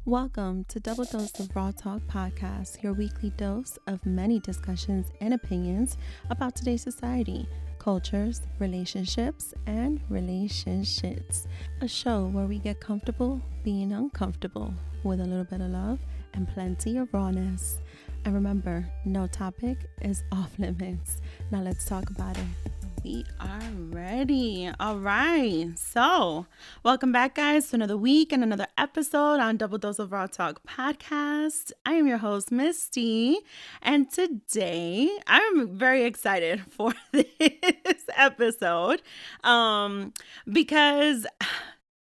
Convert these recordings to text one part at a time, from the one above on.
Welcome to Double Dose of Raw Talk podcast, your weekly dose of many discussions and opinions about today's society, cultures, relationships, and relationships. A show where we get comfortable being uncomfortable with a little bit of love and plenty of rawness. And remember, no topic is off limits. Now let's talk about it. We are ready. All right. So, welcome back, guys, to another week and another episode on Double Dose of Raw Talk podcast. I am your host, Misty, and today I'm very excited for this episode because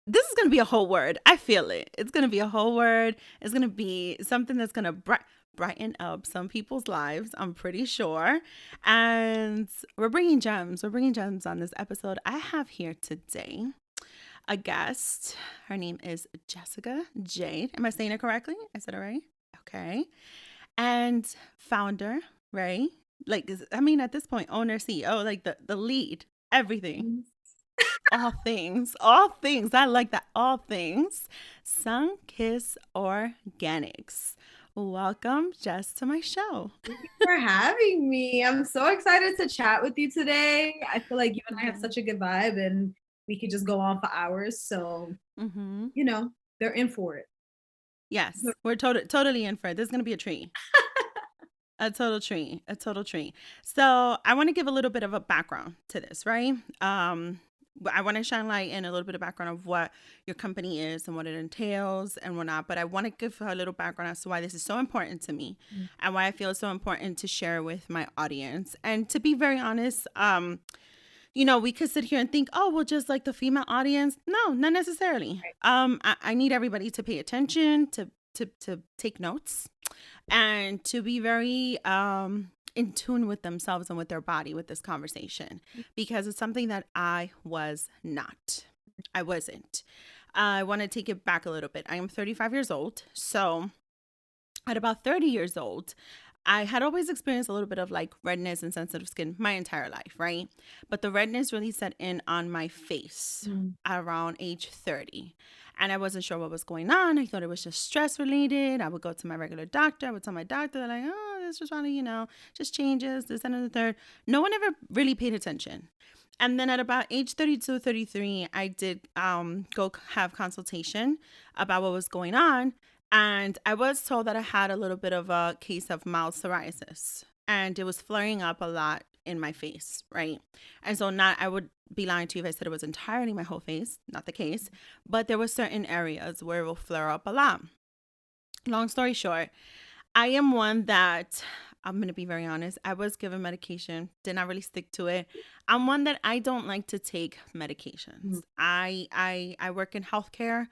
this is going to be a whole word. I feel it. It's going to be a whole word. It's going to be something that's going to brighten up some people's lives, I'm pretty sure. And we're bringing gems. We're bringing gems on this episode. I have here today a guest. Her name is Jessica Jade. Am I saying it correctly? I said it right? Okay. And founder, right? Like, I mean, at this point, owner, CEO, like the lead, everything. All things. I like that. All things. SunKiss Organics. Welcome, Jess, to my show. Thank you for having me. I'm so excited to chat with you today. I feel like you and I have such a good vibe and we could just go on for hours. So, you know, they're in for it. Yes, we're totally in for it. This is going to be a treat. A total treat. So I want to give a little bit of a background to this, right? I want to shine light in a little bit of background of what your company is and what it entails and whatnot. But I want to give a little background as to why this is so important to me and why I feel it's so important to share with my audience. And to be very honest, you know, we could sit here and think, oh, well, just like the female audience. No, not necessarily. I need everybody to pay attention, to take notes, and to be very in tune with themselves and with their body with this conversation, because it's something that I was not. I wasn't. I want to take it back a little bit. I am 35 years old. So at about 30 years old, I had always experienced a little bit of like redness and sensitive skin my entire life, right? But the redness really set in on my face around age 30. And I wasn't sure what was going on. I thought it was just stress related. I would go to my regular doctor. I would tell my doctor, like, oh, this just probably, just changes, this and the third. No one ever really paid attention. And then at about age 32, 33, I did go have consultation about what was going on. And I was told that I had a little bit of a case of mild psoriasis. And it was flaring up a lot in my face, right? And so I would be lying to you if I said it was entirely my whole face, not the case, but there were certain areas where it will flare up a lot. Long story short, I am one that, I'm going to be very honest, I was given medication, did not really stick to it. I'm one that I don't like to take medications. I work in healthcare,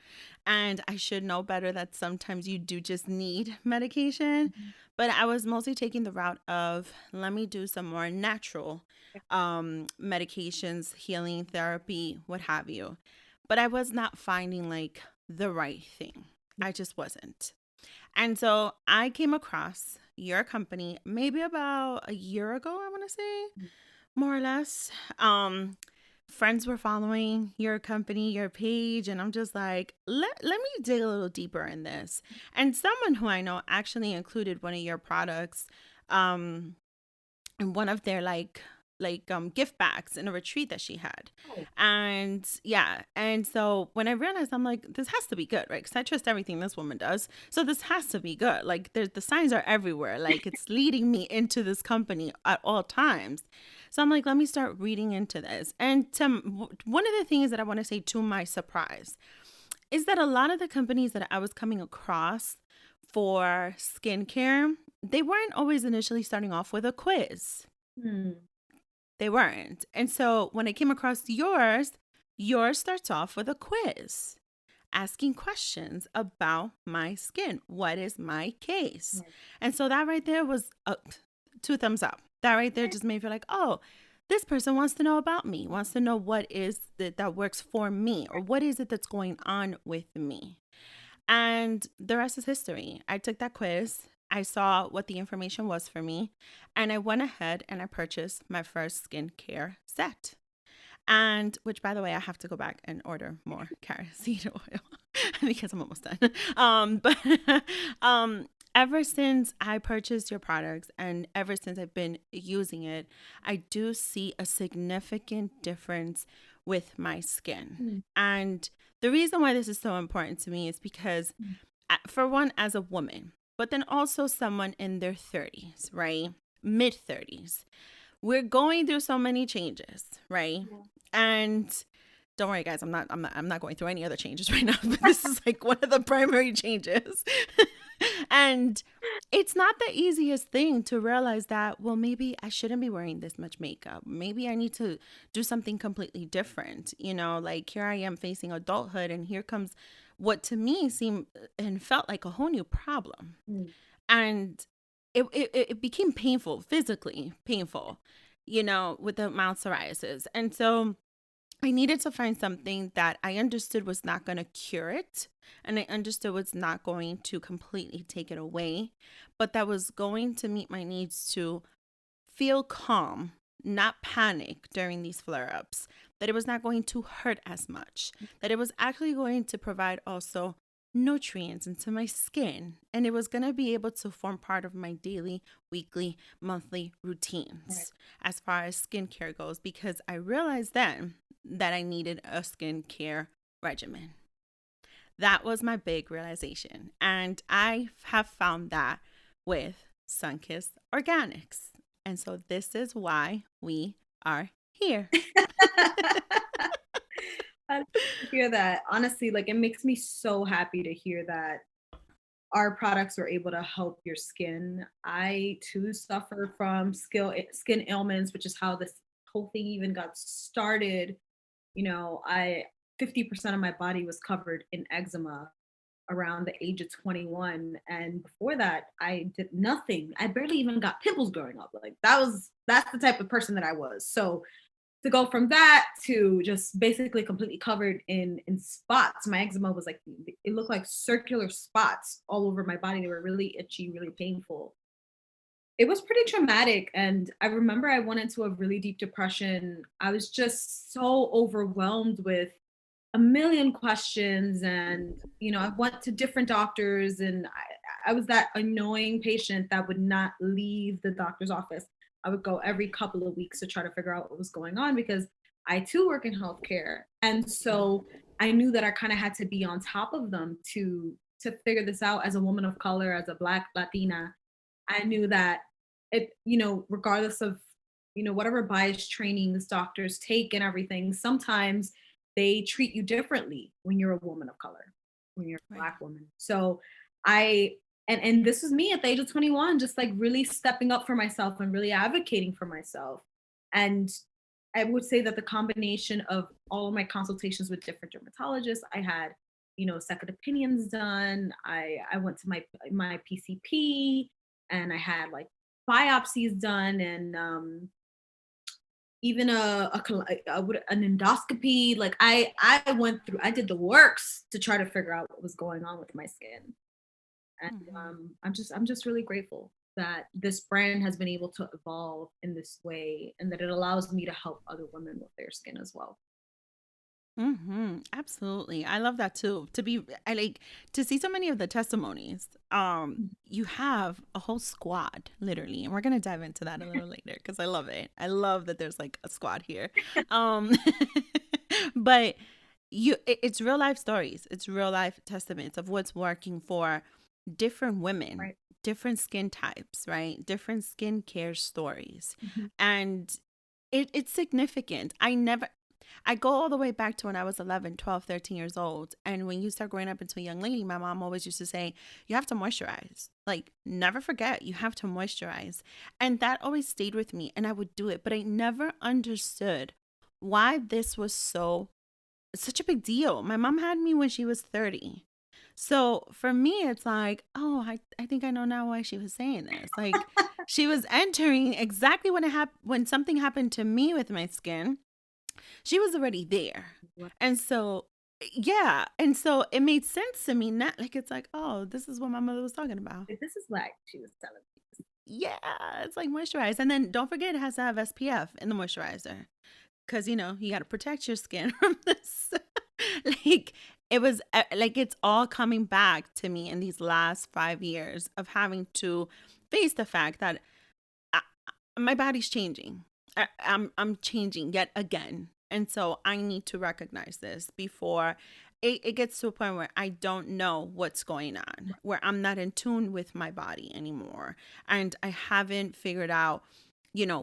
and I should know better that sometimes you do just need medication. But I was mostly taking the route of, let me do some more natural medications, healing therapy, what have you. But I was not finding like the right thing. I just wasn't. And so I came across your company maybe about a year ago, I want to say, more or less. Friends were following your company, your page, and I'm just like, let me dig a little deeper in this. And someone who I know actually included one of your products in one of their gift bags in a retreat that she had. And so when I realized, I'm like, this has to be good, right? Because I trust everything this woman does, so this has to be good. Like, the signs are everywhere, like it's leading me into this company at all times. So I'm like, let me start reading into this. And one of the things that I want to say, to my surprise, is that a lot of the companies that I was coming across for skincare, they weren't always initially starting off with a quiz. They weren't. And so when I came across yours starts off with a quiz, asking questions about my skin. What is my case? And so that right there was 2 thumbs up. That right there just made me feel like, oh, this person wants to know about me, wants to know what is it that works for me, or what is it that's going on with me. And the rest is history. I took that quiz. I saw what the information was for me, and I went ahead and I purchased my first skincare set. And which, by the way, I have to go back and order more carrot seed oil. because I'm almost done. But ever since I purchased your products and ever since I've been using it, I do see a significant difference with my skin. Mm. And the reason why this is so important to me is because, for one, as a woman, but then also someone in their 30s, right? Mid 30s. We're going through so many changes, right? Yeah. And don't worry, guys, I'm not going through any other changes right now, but this is like one of the primary changes. And it's not the easiest thing to realize that, well, maybe I shouldn't be wearing this much makeup. Maybe I need to do something completely different. Like here I am facing adulthood, and here comes what to me seemed and felt like a whole new problem. Mm. And it became painful, physically painful, with the mild psoriasis. And so I needed to find something that I understood was not going to cure it, and I understood was not going to completely take it away, but that was going to meet my needs to feel calm, not panic during these flare ups, that it was not going to hurt as much, that it was actually going to provide also nutrients into my skin, and it was going to be able to form part of my daily, weekly, monthly routines as far as skincare goes, because I realized then that I needed a skincare regimen. That was my big realization. And I have found that with SunKiss Organics. And so this is why we are here. I hear that. Honestly, like it makes me so happy to hear that our products were able to help your skin. I too suffer from skin ailments, which is how this whole thing even got started. I 50% of my body was covered in eczema around the age of 21, and before that I did nothing. I barely even got pimples growing up. Like that's the type of person that I was. So to go from that to just basically completely covered in spots, my eczema was like, it looked like circular spots all over my body. They were really itchy, really painful. It was pretty traumatic, and I remember I went into a really deep depression. I was just so overwhelmed with a million questions, and I went to different doctors, and I was that annoying patient that would not leave the doctor's office. I would go every couple of weeks to try to figure out what was going on, because I too work in healthcare, and so I knew that I kind of had to be on top of them to figure this out as a woman of color, as a Black Latina. I knew that regardless of, whatever bias trainings doctors take and everything, sometimes they treat you differently when you're a woman of color, when you're a Right. Black woman. So I, and this was me at the age of 21, just like really stepping up for myself and really advocating for myself. And I would say that the combination of all of my consultations with different dermatologists, I had, second opinions done. I went to my PCP, and I had like biopsies done, and even an endoscopy. Like I did the works to try to figure out what was going on with my skin. And I'm just really grateful that this brand has been able to evolve in this way, and that it allows me to help other women with their skin as well. Absolutely. I love that too. I like to see so many of the testimonies. You have a whole squad, literally, and we're gonna dive into that a little later because I love it. I love that there's like a squad here. Um, but it's real life stories. It's real life testaments of what's working for different women, Right. different skin types, right? Different skincare stories, Mhm. and it's significant. I go all the way back to when I was 11, 12, 13 years old. And when you start growing up into a young lady, my mom always used to say, you have to moisturize. Like, never forget, you have to moisturize. And that always stayed with me, and I would do it. But I never understood why this was such a big deal. My mom had me when she was 30. So for me, it's like, oh, I think I know now why she was saying this. Like, she was entering exactly when something happened to me with my skin. She was already there. What- And so, yeah. And so it made sense to me. Not like it's like, oh, this is what my mother was talking about. This is like she was telling me. Yeah. It's like moisturize. And then don't forget it has to have SPF in the moisturizer. Because, you got to protect your skin from this. Like, it was like it's all coming back to me in these last 5 years of having to face the fact that I, my body's changing. I'm changing yet again. And so I need to recognize this before it gets to a point where I don't know what's going on, where I'm not in tune with my body anymore. And I haven't figured out,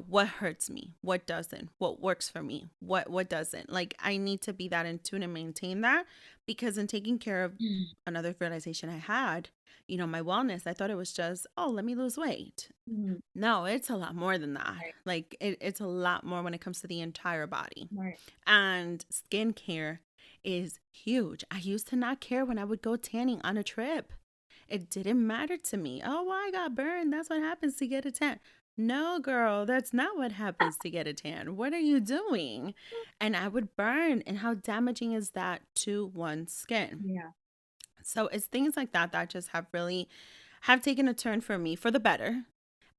what hurts me, what doesn't, what works for me, what doesn't. Like I need to be that in tune and maintain that, because in taking care of Mm. another realization I had, my wellness, I thought it was just, oh, let me lose weight. Mhm. No, it's a lot more than that. Right, Like it's a lot more when it comes to the entire body. right. And skincare is huge. I used to not care when I would go tanning on a trip. It didn't matter to me. Oh, well, I got burned. That's what happens to get a tan. No, girl, that's not what happens to get a tan. What are you doing? And I would burn. And how damaging is that to one's skin? Yeah. So it's things like that that just have taken a turn for me for the better.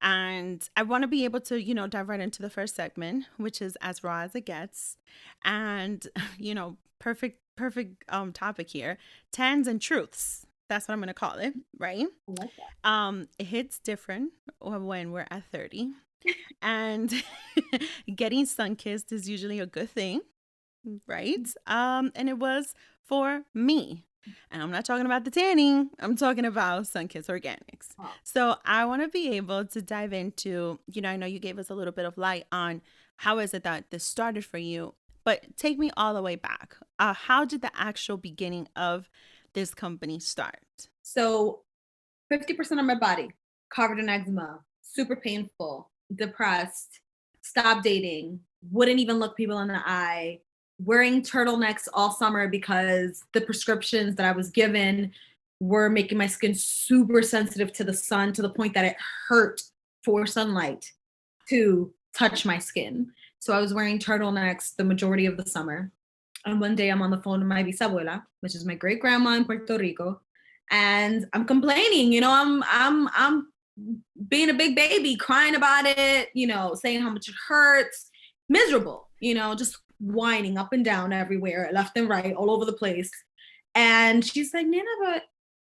And I want to be able to, dive right into the first segment, which is as raw as it gets. And, perfect topic here. Tans and truths. That's what I'm gonna call it, right? I like that. It hits different when we're at 30. And getting sun kissed is usually a good thing, right? And it was for me. And I'm not talking about the tanning. I'm talking about SunKiss Organics. Oh. So I want to be able to dive into, I know you gave us a little bit of light on how is it that this started for you, but take me all the way back. How did the actual beginning of this company start? So 50% of my body covered in eczema, super painful, depressed, stopped dating, wouldn't even look people in the eye, wearing turtlenecks all summer because the prescriptions that I was given were making my skin super sensitive to the sun to the point that it hurt for sunlight to touch my skin. So I was wearing turtlenecks the majority of the summer. And one day I'm on the phone with my bisabuela, which is my great grandma in Puerto Rico, and I'm complaining. I'm being a big baby, crying about it. Saying how much it hurts, miserable. Just whining up and down everywhere, left and right, all over the place. And she's like, Nana, but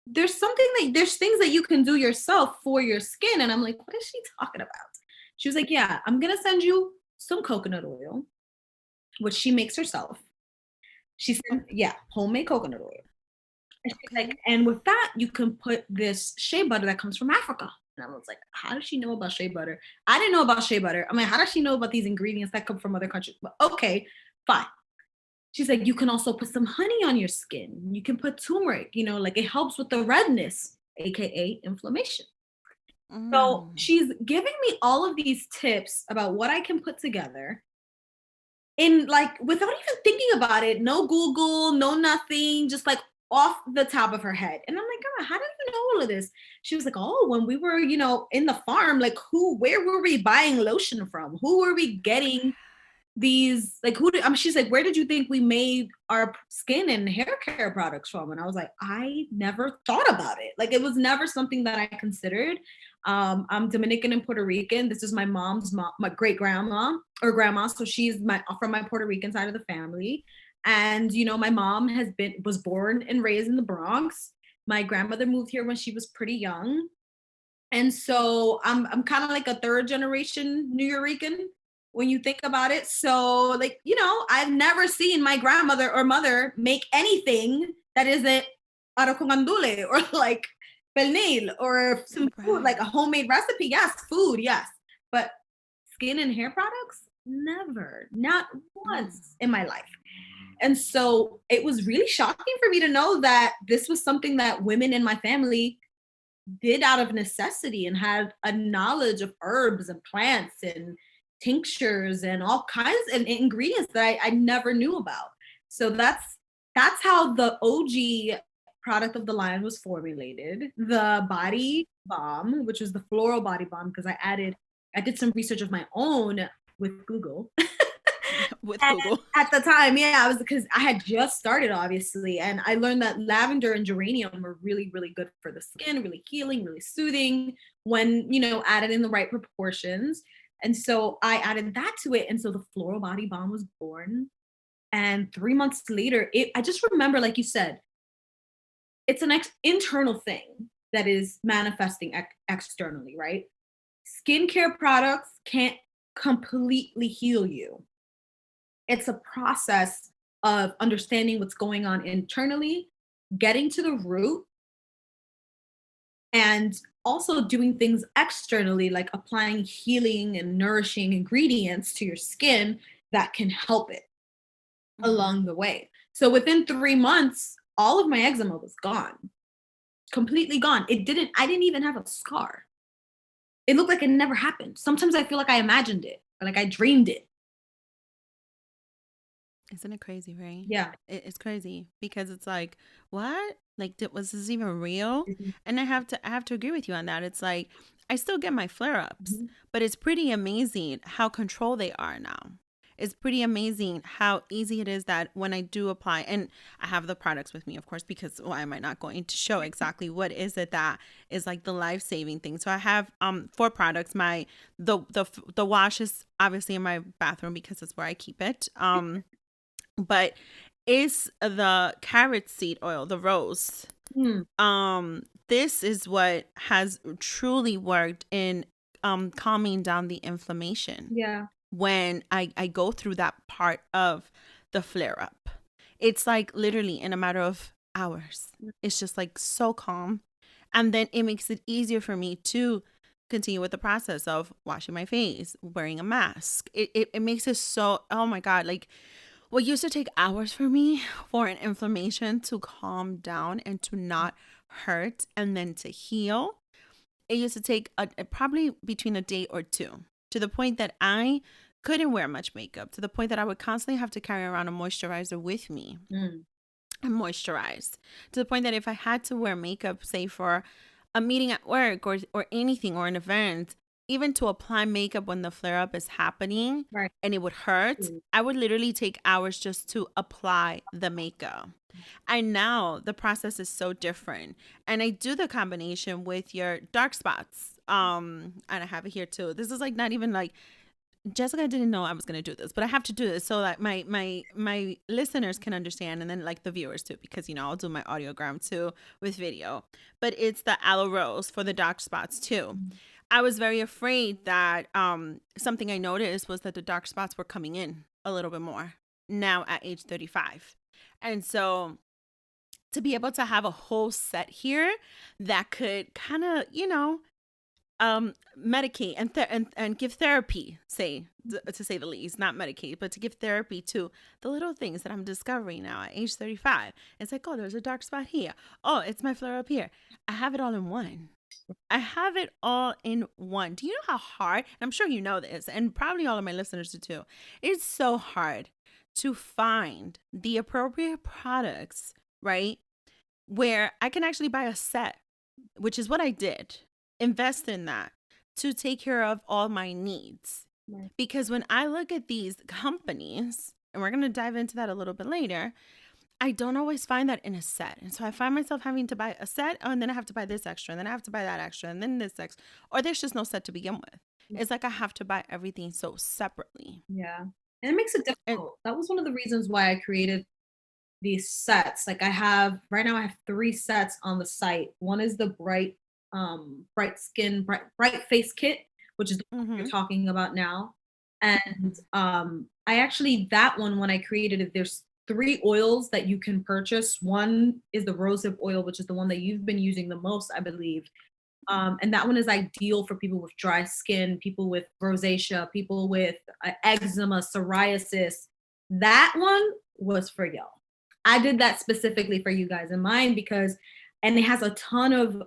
there's things that you can do yourself for your skin. And I'm like, what is she talking about? She was like, yeah, I'm gonna send you some coconut oil, which she makes herself. She said, yeah, homemade coconut oil. And she's Okay. like, and with that, you can put this shea butter that comes from Africa. And I was like, how does she know about shea butter? I didn't know about shea butter. I mean, how does she know about these ingredients that come from other countries? But okay, fine. She's like, you can also put some honey on your skin. You can put turmeric, like it helps with the redness, AKA inflammation. So Mm. she's giving me all of these tips about what I can put together in like without even thinking about it, no Google, no nothing, just like off the top of her head. And I'm like, "Grandma, how did you know all of this?" She was like, oh, when we were, in the farm, like where were we buying lotion from? Who were we getting these, like she's like, where did you think we made our skin and hair care products from? And I was like, I never thought about it. Like it was never something that I considered. I'm Dominican and Puerto Rican. This is my mom's mom, my great grandma or grandma. So she's from my Puerto Rican side of the family. And my mom was born and raised in the Bronx. My grandmother moved here when she was pretty young. And so I'm kind of like a third generation New Yorican when you think about it. So like, I've never seen my grandmother or mother make anything that isn't arroz con andule or like pernil or some food, like Right. a homemade recipe. Yes, food, yes. But skin and hair products, never, not Mm. once in my life. And so it was really shocking for me to know that this was something that women in my family did out of necessity and had a knowledge of herbs and plants and tinctures and all kinds of ingredients that I never knew about. So that's how the OG product of the line was formulated. The body balm, which was the floral body balm, because I did some research of my own with Google. With And Google. at the time, yeah, I was because I had just started, obviously, and I learned that lavender and geranium were really, really good for the skin, really healing, really soothing when added in the right proportions. And so I added that to it, and so the floral body balm was born. And 3 months later, I just remember, like you said, it's an internal thing that is manifesting externally, right? Skincare products can't completely heal you. It's a process of understanding what's going on internally, getting to the root, and also doing things externally, like applying healing and nourishing ingredients to your skin that can help it Mhm. along the way. So within 3 months, all of my eczema was gone, completely gone. I didn't even have a scar. It looked like it never happened. Sometimes I feel like I imagined it, or like I dreamed it. Isn't it crazy, right? Yeah. It's crazy because it's like, what? Like, was this even real? Mhm. And I have to agree with you on that. It's like I still get my flare ups, Mhm. but it's pretty amazing how controlled they are now. It's pretty amazing how easy it is that when I do apply, and I have the products with me, of course, because why am I not going to show exactly what is it that is like the life saving thing? So I have 4 products. The wash is obviously in my bathroom because it's where I keep it. But it's the carrot seed oil, the rose. Mm, This is what has truly worked in calming down the inflammation yeah. when I go through that part of the flare up. It's like literally in a matter of hours. It's just like so calm. And then it makes it easier for me to continue with the process of washing my face, wearing a mask. It makes it so, oh my God, like what used to take hours for me for an inflammation to calm down and to not hurt and then to heal, it used to take probably between a day or two, to the point that I couldn't wear much makeup, to the point that I would constantly have to carry around a moisturizer with me Mm, and moisturize, to the point that if I had to wear makeup, say for a meeting at work or anything or an event, even to apply makeup when the flare up is happening right. and it would hurt, Mm, I would literally take hours just to apply the makeup. And now the process is so different. And I do the combination with your dark spots. And I have it here too. This is like not even like Jessica didn't know I was going to do this, but I have to do this so that my listeners can understand, and then like the viewers too, because I'll do my audiogram too with video. But it's the aloe rose for the dark spots too. mm, I was very afraid that something I noticed was that the dark spots were coming in a little bit more now at age 35. And so to be able to have a whole set here that could kind of, medicate and give therapy, to say the least, not medicate, but to give therapy to the little things that I'm discovering now at age 35. It's like, oh, there's a dark spot here. Oh, it's my flare up here. I have it all in one. I have it all in one. Do you know how hard? I'm sure you know this, and probably all of my listeners do too. It's so hard to find the appropriate products, right? Where I can actually buy a set, which is what I did. Invest in that to take care of all my needs. right. Because when I look at these companies, and we're going to dive into that a little bit later, I don't always find that in a set. And so I find myself having to buy a set, oh, and then I have to buy this extra, and then I have to buy that extra, and then this extra, or there's just no set to begin with. It's like I have to buy everything so separately. Yeah. And it makes it And difficult. That was one of the reasons why I created these sets. Like right now I have 3 sets on the site. One is the bright skin, bright face kit, which is the one you're mm-hmm, talking about now. And mm-hmm, I actually, that one, when I created it, there's 3 oils that you can purchase. One is the rosehip oil, which is the one that you've been using the most, I believe. And that one is ideal for people with dry skin, people with rosacea, people with eczema, psoriasis. That one was for y'all. I did that specifically for you guys in mind because, and it has a ton of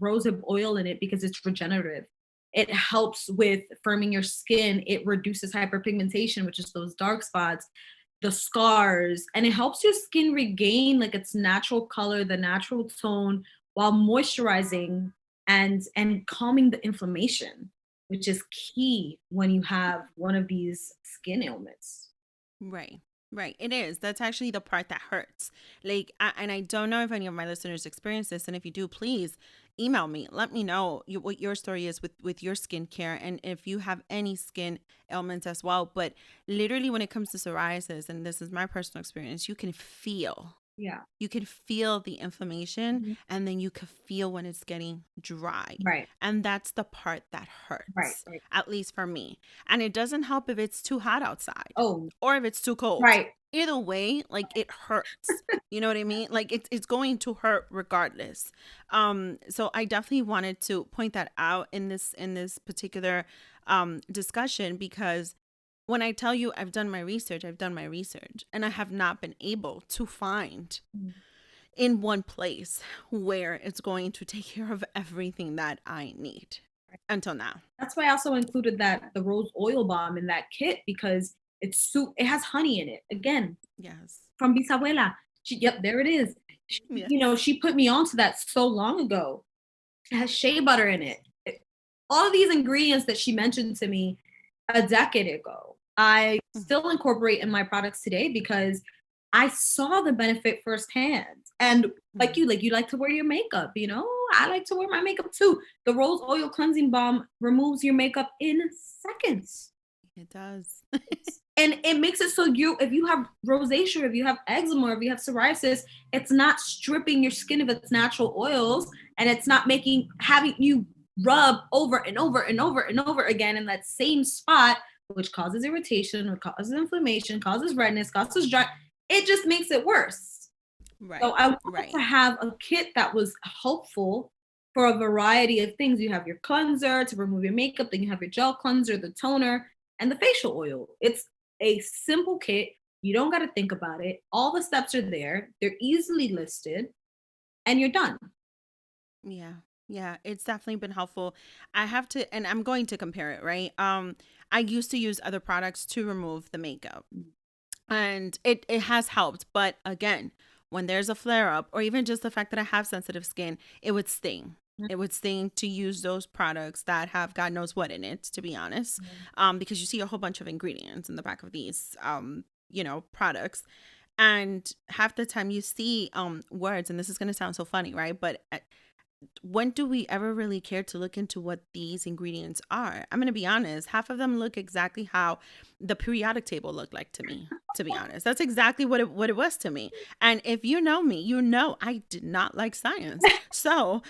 rosehip oil in it because it's regenerative. It helps with firming your skin. It reduces hyperpigmentation, which is those dark spots, the scars, and it helps your skin regain like its natural color, the natural tone, while moisturizing and calming the inflammation, which is key when you have one of these skin ailments. right. Right. It is. That's actually the part that hurts. And I don't know if any of my listeners experience this. And if you do, please email me. Let me know what your story is with your skincare and if you have any skin ailments as well. But literally, when it comes to psoriasis, and this is my personal experience, Yeah. you can feel the inflammation, Mhm. and then you can feel when it's getting dry. Right. And that's the part that Right. hurts, Right. at least for me. And it doesn't help if it's too hot outside Oh, or if it's too cold. right. Either way, like it hurts. You know what I mean? Like it's going to hurt regardless. So I definitely wanted to point that out in this particular discussion, because when I tell you I've done my research, and I have not been able to find Mm. in one place where it's going to take care of everything that I need until now. That's why I also included that the rose oil balm in that kit because it has honey in it. Again, Yes. from Bisabuela. Yep, there it is. Yes. She put me onto that so long ago. It has shea butter in it. All of these ingredients that she mentioned to me a decade ago, I Mm. still incorporate in my products today because I saw the benefit firsthand. And Mm. like you like to wear your makeup, I like to wear my makeup too. The rose oil cleansing balm removes your makeup in seconds. It does. And it makes it so if you have rosacea, if you have eczema, or if you have psoriasis, it's not stripping your skin of its natural oils, and it's not having you rub over and over and over and over again in that same spot, which causes irritation, which causes inflammation, causes redness, causes dry. It just makes it worse. So Right. I wanted Right. to have a kit that was helpful for a variety of things. You have your cleanser to remove your makeup, then you have your gel cleanser, the toner, and the facial oil. It's a simple kit. You don't got to think about it. All the steps are there, they're easily listed, and you're done. Yeah. Yeah, it's definitely been helpful. I have to, and I'm going to compare it, right? I used to use other products to remove the makeup, and it has helped, but again, when there's a flare up, or even just the fact that I have sensitive skin, it would sting. It would sting to use those products that have God knows what in it, to be honest. Because you see a whole bunch of ingredients in the back of these products, and half the time you see words, and this is going to sound so funny, right? But when do we ever really care to look into what these ingredients are? I'm going to be honest, half of them look exactly how the periodic table looked like to me, to be honest. That's exactly what it was to me. And if you know me, you know I did not like science. So,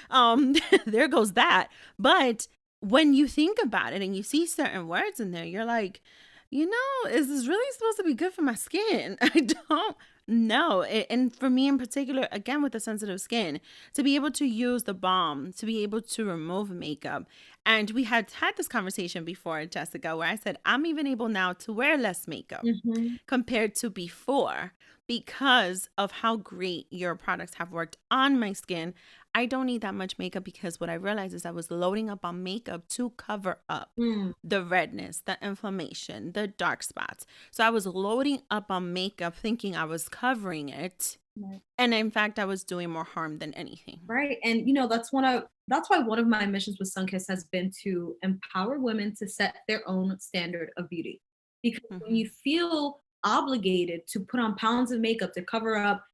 there goes that. But when you think about it and you see certain words in there, you're like, is this really supposed to be good for my skin? I don't know. And for me in particular, again, with the sensitive skin, to be able to use the balm, to be able to remove makeup. And we had this conversation before, Jessica, where I said, I'm even able now to wear less makeup Mhm. compared to before because of how great your products have worked on my skin. I don't need that much makeup because what I realized is I was loading up on makeup to cover up Mm. the redness, the inflammation, the dark spots. So I was loading up on makeup thinking I was covering it. Right. And in fact, I was doing more harm than anything. Right. And that's why one of my missions with Sunkiss has been to empower women to set their own standard of beauty. Because when Mm-hmm. you feel obligated to put on pounds of makeup to cover up,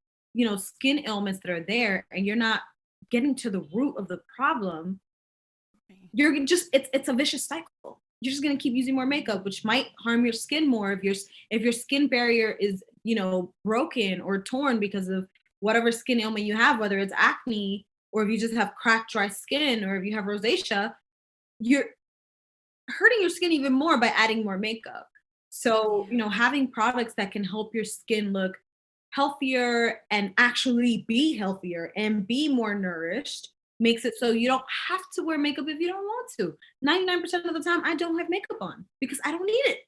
skin ailments that are there, and you're not getting to the root of the problem, Right. it's a vicious cycle. You're just gonna keep using more makeup, which might harm your skin more if your skin barrier is, broken or torn because of whatever skin ailment you have, whether it's acne or if you just have cracked, dry skin, or if you have rosacea, you're hurting your skin even more by adding more makeup. So, Yeah. having products that can help your skin look healthier and actually be healthier and be more nourished makes it so you don't have to wear makeup if you don't want to. 99% of the time, I don't have makeup on because I don't need it.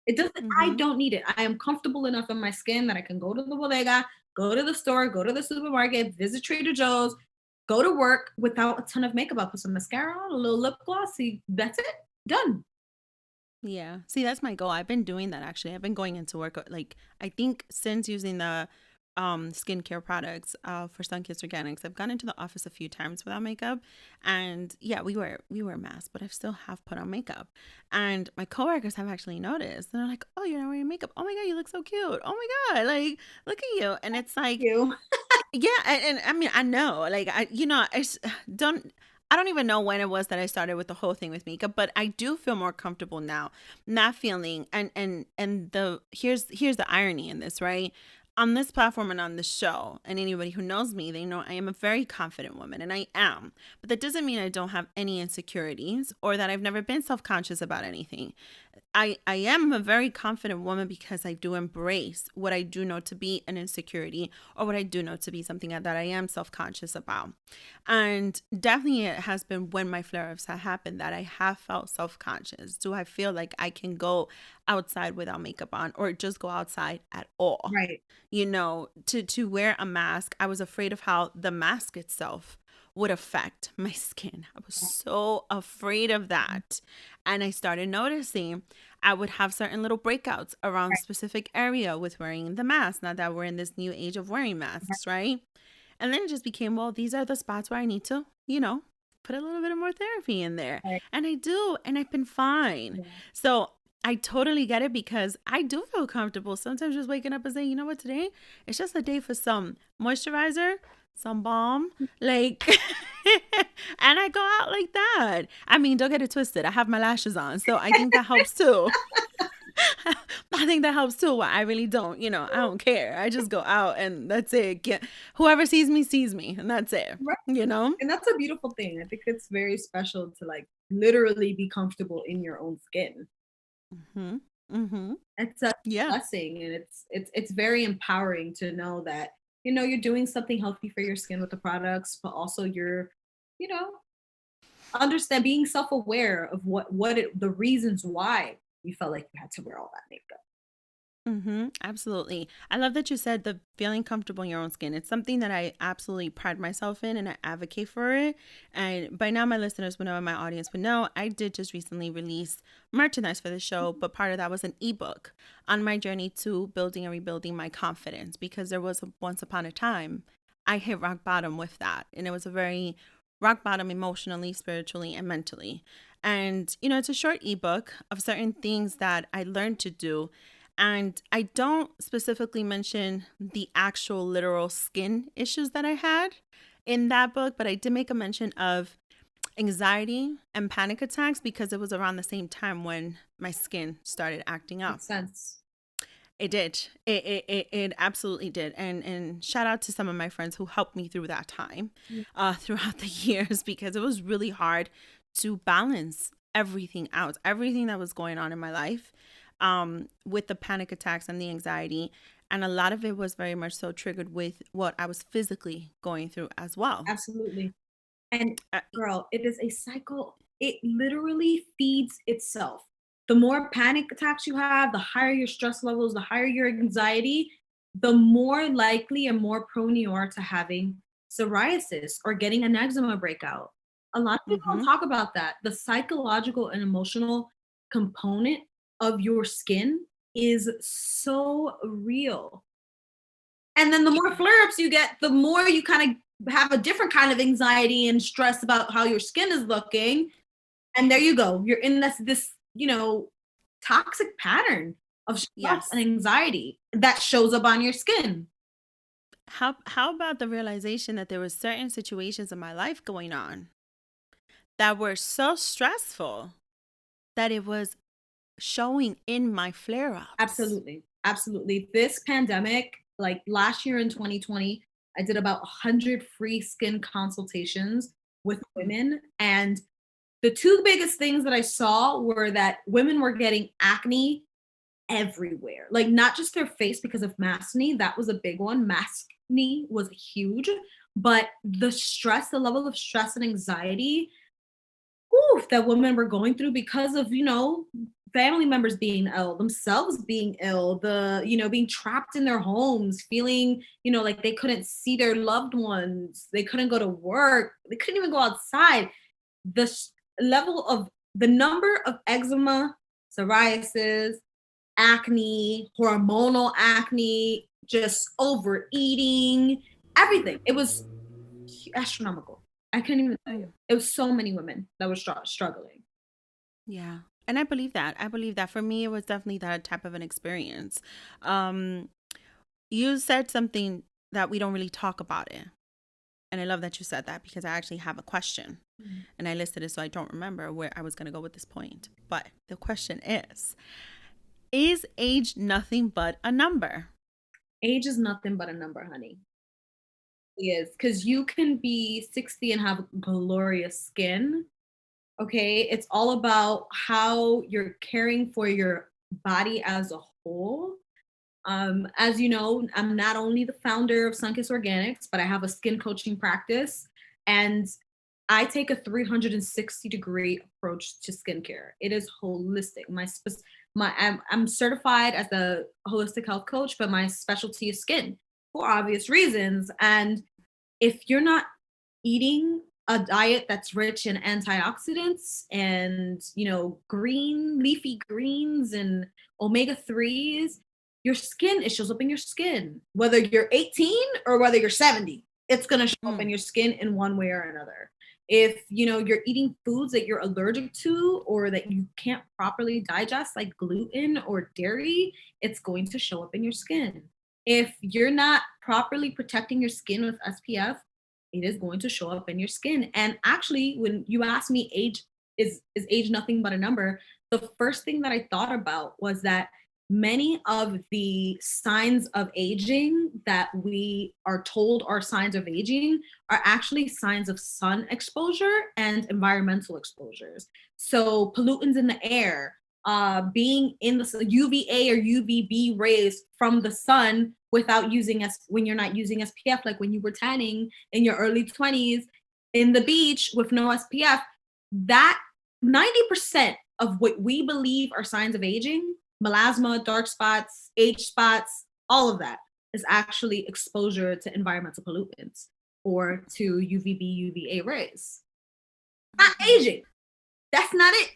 I Mm-hmm. don't need it. I am comfortable enough in my skin that I can go to the bodega, go to the store, go to the supermarket, visit Trader Joe's, go to work without a ton of makeup. I'll put some mascara on, a little lip gloss. See, that's it. Done. Yeah. See, that's my goal. I've been doing that actually. I've been going into work like I think since using skincare products for SunKiss Organics. I've gone into the office a few times without makeup, and yeah, we wear masks, but I still have put on makeup. And my coworkers have actually noticed, and they're like, "Oh, you're not wearing makeup. Oh my god, you look so cute. Oh my god, like look at you." And it's like, You. yeah, and I mean, I know, like don't. I don't even know when it was that I started with the whole thing with makeup, but I do feel more comfortable now, not feeling and the here's the irony in this, right? On this platform and on the show, and anybody who knows me, they know I am a very confident woman, and I am. But that doesn't mean I don't have any insecurities or that I've never been self-conscious about anything. I am a very confident woman because I do embrace what I do know to be an insecurity or what I do know to be something that I am self conscious about. And definitely, it has been when my flare ups have happened that I have felt self conscious. Do I feel like I can go outside without makeup on or just go outside at all? Right. To wear a mask, I was afraid of how the mask itself would affect my skin. I was so afraid of that. And I started noticing I would have certain little breakouts around a Right. specific area with wearing the mask. Now that we're in this new age of wearing Right. masks, right? And then it just became, well, these are the spots where I need to, put a little bit of more therapy in there. Right. And I do, and I've been fine. Yeah. So I totally get it because I do feel comfortable sometimes just waking up and saying, you know what, today it's just a day for some moisturizer, some balm, like, and I go out like that. I mean, don't get it twisted. I have my lashes on, so I think that helps too. I think that helps too. I really don't, I don't care. I just go out and that's it. Whoever sees me, and that's it, Right. you know? And that's a beautiful thing. I think it's very special to like literally be comfortable in your own skin. Mm-hmm. Mm-hmm. It's a Yeah. blessing, and it's very empowering to know that you're doing something healthy for your skin with the products, but also you're you know understand being self-aware of the reasons why you felt like you had to wear all that makeup. Absolutely. I love that you said the feeling comfortable in your own skin. It's something that I absolutely pride myself in and I advocate for it. And by now, my listeners would know and my audience would know I did just recently release merchandise for the show, but part of that was an ebook on my journey to building and rebuilding my confidence because there was once upon a time I hit rock bottom with that. And it was a very rock bottom emotionally, spiritually, and mentally. And, it's a short ebook of certain things that I learned to do, and I don't specifically mention the actual literal skin issues that I had in that book, but I did make a mention of anxiety and panic attacks because it was around the same time when my skin started acting up. Makes sense. It did. It absolutely did. And shout out to some of my friends who helped me through that time, Mm. throughout the years, because it was really hard to balance everything out, everything that was going on in my life, with the panic attacks and the anxiety. And a lot of it was very much so triggered with what I was physically going through as well. Absolutely. And Uh, girl, it is a cycle. It literally feeds itself. The more panic attacks you have, the higher your stress levels, the higher your anxiety, the more likely and more prone you are to having psoriasis or getting an eczema breakout. A lot of people don't mm-hmm, talk about that. The psychological and emotional component of your skin is so real. And then the more flare-ups you get, the more you kind of have a different kind of anxiety and stress about how your skin is looking. And there you go. You're in this toxic pattern of stress and yes. anxiety that shows up on your skin. How about the realization that there were certain situations in my life going on that were so stressful that it was showing in my flare ups. Absolutely. Absolutely. This pandemic, like last year in 2020, I did about 100 free skin consultations with women. And the two biggest things that I saw were that women were getting acne everywhere. Like not just their face because of maskne, that was a big one. Maskne was huge, but the level of stress and anxiety, that women were going through because of, family members being ill, themselves being ill, being trapped in their homes, feeling, like they couldn't see their loved ones, they couldn't go to work, they couldn't even go outside. Level of the number of eczema, psoriasis, acne, hormonal acne, just overeating, everything. It was astronomical. I couldn't even tell you. It was so many women that were struggling. Yeah. And I believe that. I believe that for me, it was definitely that type of an experience. Um, you said something that we don't really talk about it. And I love that you said that because I actually have a question and I listed it so I don't remember where I was going to go with this point. But the question is age nothing but a number? Age is nothing but a number, honey. It is, because you can be 60 and have glorious skin. Okay. It's all about how you're caring for your body as a whole. As you know, I'm not only the founder of SunKiss Organics, but I have a skin coaching practice. And I take a 360-degree approach to skincare. It is holistic. I'm certified as a holistic health coach, but my specialty is skin for obvious reasons. And if you're not eating a diet that's rich in antioxidants and, green leafy greens and omega-3s, your skin, it shows up in your skin. Whether you're 18 or whether you're 70, it's going to show up in your skin in one way or another. If you're eating foods that you're allergic to or that you can't properly digest, like gluten or dairy, it's going to show up in your skin. If you're not properly protecting your skin with SPF, it is going to show up in your skin. And actually, when you asked me age, is age nothing but a number, the first thing that I thought about was that many of the signs of aging that we are told are signs of aging are actually signs of sun exposure and environmental exposures. So pollutants in the air, being in the UVA or UVB rays from the sun without when you're not using SPF, like when you were tanning in your early 20s in the beach with no SPF, that 90% of what we believe are signs of aging, melasma, dark spots, age spots, all of that is actually exposure to environmental pollutants or to UVB, UVA rays. Not aging. That's not it.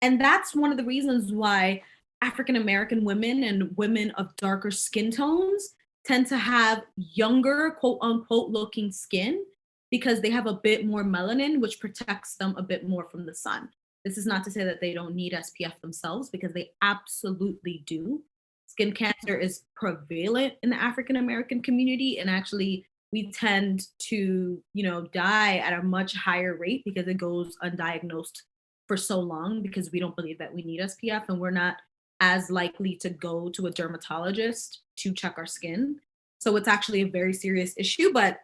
And that's one of the reasons why African American women and women of darker skin tones tend to have younger, quote unquote, looking skin because they have a bit more melanin, which protects them a bit more from the sun. This is not to say that they don't need SPF themselves, because they absolutely do. Skin cancer is prevalent in the African American community, and actually we tend to, die at a much higher rate because it goes undiagnosed for so long because we don't believe that we need SPF, and we're not as likely to go to a dermatologist to check our skin. So it's actually a very serious issue, but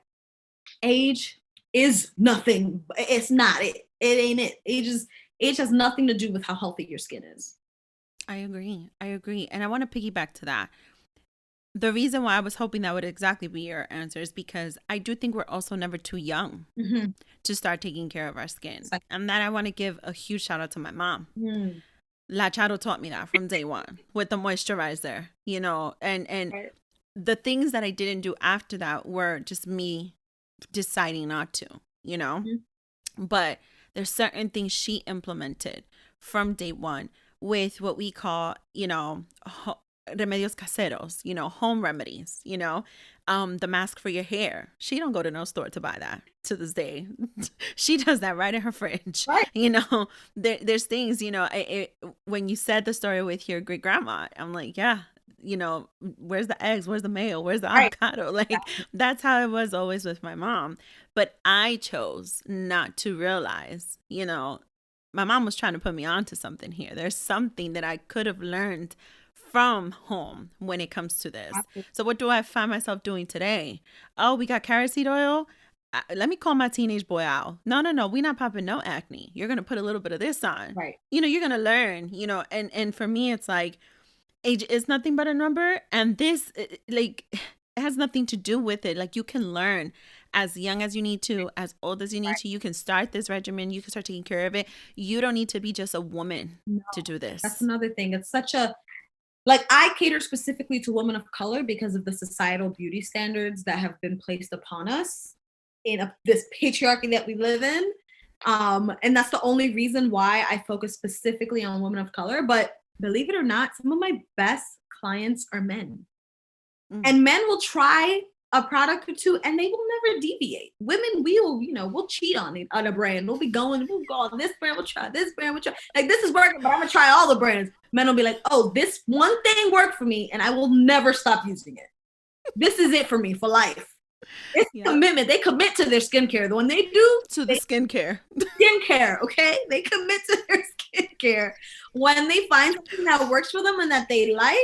age is nothing. It's not it. It ain't it. Age has nothing to do with how healthy your skin is. I agree. And I want to piggyback to that. The reason why I was hoping that would exactly be your answer is because I do think we're also never too young to start taking care of our skin. And that I want to give a huge shout out to my mom. La Charo taught me that from day one with the moisturizer, and right. The things that I didn't do after that were just me deciding not to, but there's certain things she implemented from day one with what we call, remedios caseros, home remedies, the mask for your hair. She don't go to no store to buy that to this day. She does that right in her fridge. Right. There's things, when you said the story with your great grandma, I'm like, yeah, where's the eggs? Where's the mayo? Where's the avocado? Like, that's how it was always with my mom. But I chose not to realize, my mom was trying to put me onto something here. There's something that I could have learned from home when it comes to this. Absolutely. So what do I find myself doing today? Oh, we got carrot seed oil. Let me call my teenage boy out. No. We're not popping no acne. You're going to put a little bit of this on. Right. You're going to learn, and for me, it's like, age is nothing but a number. And this, like, it has nothing to do with it. Like, you can learn as young as you need to, as old as you need to. You can start this regimen. You can start taking care of it. You don't need to be just a woman to do this. That's another thing. It's such a, like, I cater specifically to women of color because of the societal beauty standards that have been placed upon us in this patriarchy that we live in. And that's the only reason why I focus specifically on women of color. But believe it or not, some of my best clients are men. Mm. And men will try a product or two and they will never deviate. Women will, we'll cheat on a brand. We'll go on this brand, we'll try this brand, we'll try. Like, this is working, but I'm gonna try all the brands. Men will be like, oh, this one thing worked for me and I will never stop using it. This is it for me for life. It's Yeah. commitment. They commit to their skincare. When they do, To the skincare. skincare, okay? They commit to their skincare. When they find something that works for them and that they like,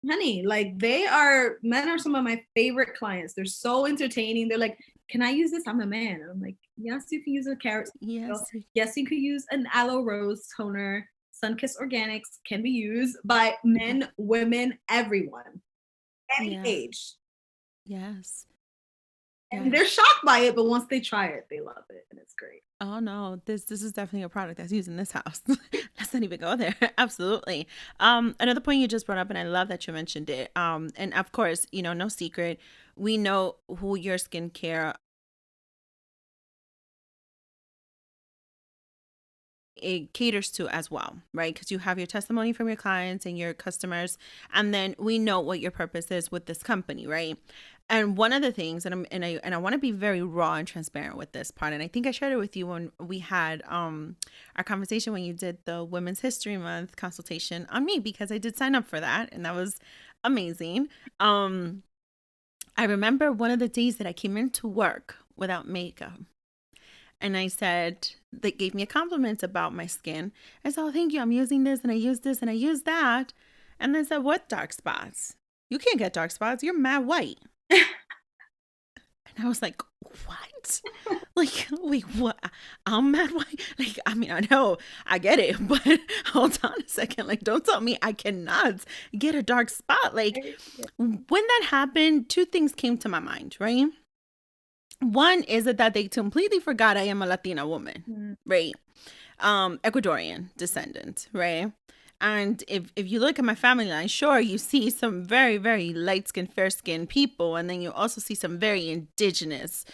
honey, like men are some of my favorite clients. They're so entertaining. They're like, can I use this? I'm a man. And I'm like, yes, you can use a carrot. Yes. Yes, you could use an aloe rose toner. SunKiss Organics can be used by men, women, everyone, any Yeah. age. Yes. And Yes. they're shocked by it, but once they try it, they love it. And it's great. Oh no, this is definitely a product that's used in this house. Let's not even go there. Absolutely. Another point you just brought up, and I love that you mentioned it. And of course, no secret, we know who your skincare it caters to as well, right? Because you have your testimony from your clients and your customers, and then we know what your purpose is with this company, right? And one of the things, and I want to be very raw and transparent with this part, and I think I shared it with you when we had our conversation when you did the Women's History Month consultation on me, because I did sign up for that, and that was amazing. I remember one of the days that I came into work without makeup. And I said, they gave me a compliment about my skin. I said, oh, thank you. I'm using this and I use this and I use that. And they said, what dark spots? You can't get dark spots. You're mad white. And I was like, what? Like, wait, what? I'm mad white? Like, I mean, I know, I get it, but hold on a second. Like, don't tell me I cannot get a dark spot. Like, when that happened, two things came to my mind, right? One is that they completely forgot I am a Latina woman, right? Ecuadorian descendant, right? And if you look at my family line, sure, you see some very, very light-skinned, fair-skinned people, and then you also see some very indigenous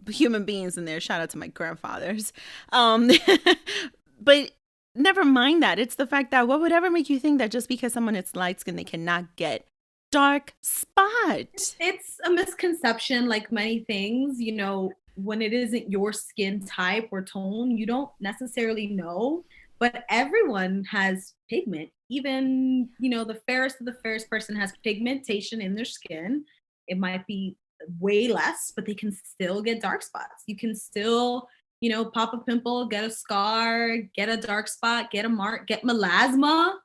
human beings in there. Shout out to my grandfathers. But never mind that. It's the fact that what would ever make you think that just because someone is light-skinned, they cannot get dark spot? It's a misconception, like many things, when it isn't your skin type or tone, you don't necessarily know, but everyone has pigment. Even, the fairest of the fairest person has pigmentation in their skin. It might be way less, but they can still get dark spots. You can still, pop a pimple, get a scar, get a dark spot, get a mark, get melasma.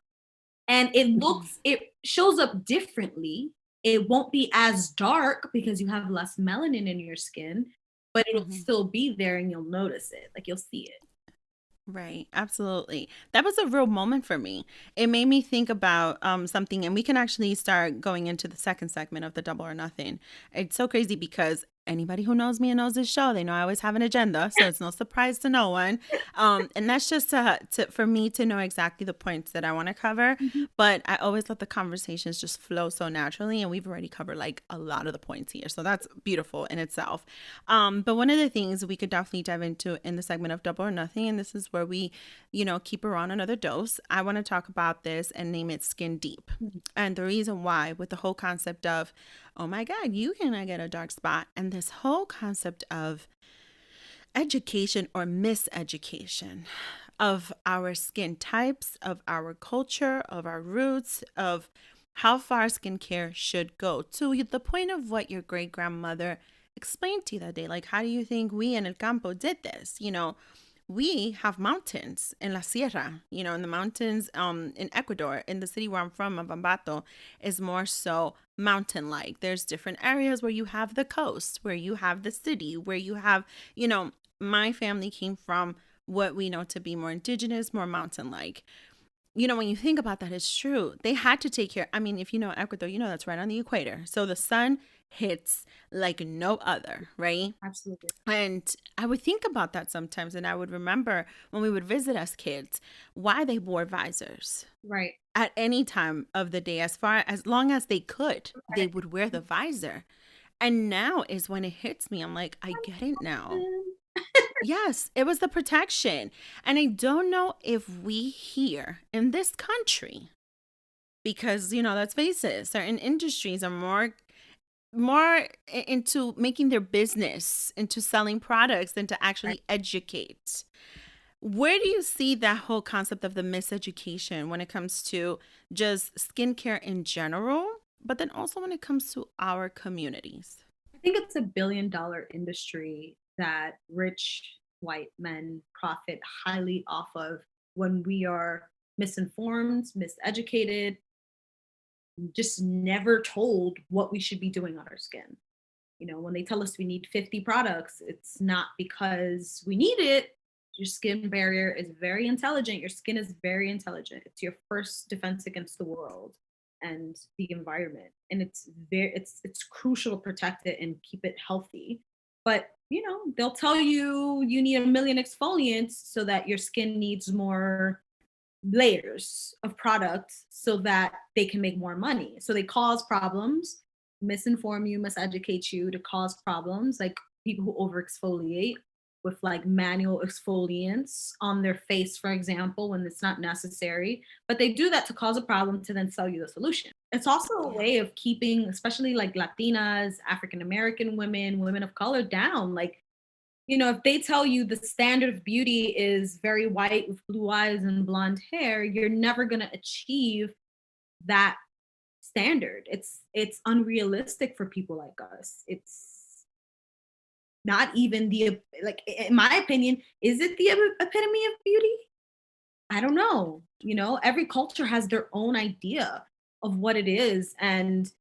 And it shows up differently. It won't be as dark because you have less melanin in your skin, but it'll still be there and you'll notice it. Like, you'll see it. Right. Absolutely. That was a real moment for me. It made me think about something, and we can actually start going into the second segment of the Double or Nothing. It's so crazy because anybody who knows me and knows this show, they know I always have an agenda, so it's no surprise to no one. And that's just for me to know exactly the points that I want to cover. But I always let the conversations just flow so naturally, and we've already covered like a lot of the points here, so that's beautiful in itself. But one of the things we could definitely dive into in the segment of Double or Nothing, and this is where we, keep her on another dose. I want to talk about this and name it Skin Deep. And the reason why, with the whole concept of, oh my God, you cannot get a dark spot. And this whole concept of education or miseducation of our skin types, of our culture, of our roots, of how far skincare should go, to the point of what your great grandmother explained to you that day. Like, how do you think we in El Campo did this? We have mountains in La Sierra, in the mountains in Ecuador. In the city where I'm from, Ambato, is more so mountain-like. There's different areas where you have the coast, where you have the city, where you have, my family came from what we know to be more indigenous, more mountain-like. When you think about that, it's true. They had to take care. I mean, if you know Ecuador, that's right on the equator. So the sun hits like no other, right? Absolutely. And I would think about that sometimes. And I would remember when we would visit as kids, why they wore visors. Right. At any time of the day, as long as they could, they would wear the visor. And now is when it hits me. I'm like, I get it now. Yes, it was the protection. And I don't know if we here in this country because, let's face it, certain industries are into making their business into selling products than to Right. actually educate. Where do you see that whole concept of the miseducation when it comes to just skincare in general, but then also when it comes to our communities? I think it's a $1 billion industry that rich white men profit highly off of when we are misinformed, miseducated, just never told what we should be doing on our skin. When they tell us we need 50 products, it's not because we need it. Your skin barrier is very intelligent. Your skin is very intelligent. It's your first defense against the world and the environment. And it's crucial to protect it and keep it healthy. But they'll tell you need a million exfoliants so that your skin needs more layers of products so that they can make more money. So they cause problems, misinform you, miseducate you to cause problems, like people who over exfoliate with like manual exfoliants on their face, for example, when it's not necessary. But they do that to cause a problem to then sell you the solution. It's also a Yeah. way of keeping, especially like Latinas, African American women, women of color down. Like, if they tell you the standard of beauty is very white with blue eyes and blonde hair, you're never going to achieve that standard. It's unrealistic for people like us. It's not even like in my opinion, is it the epitome of beauty? I don't know. Every culture has their own idea of what it is, and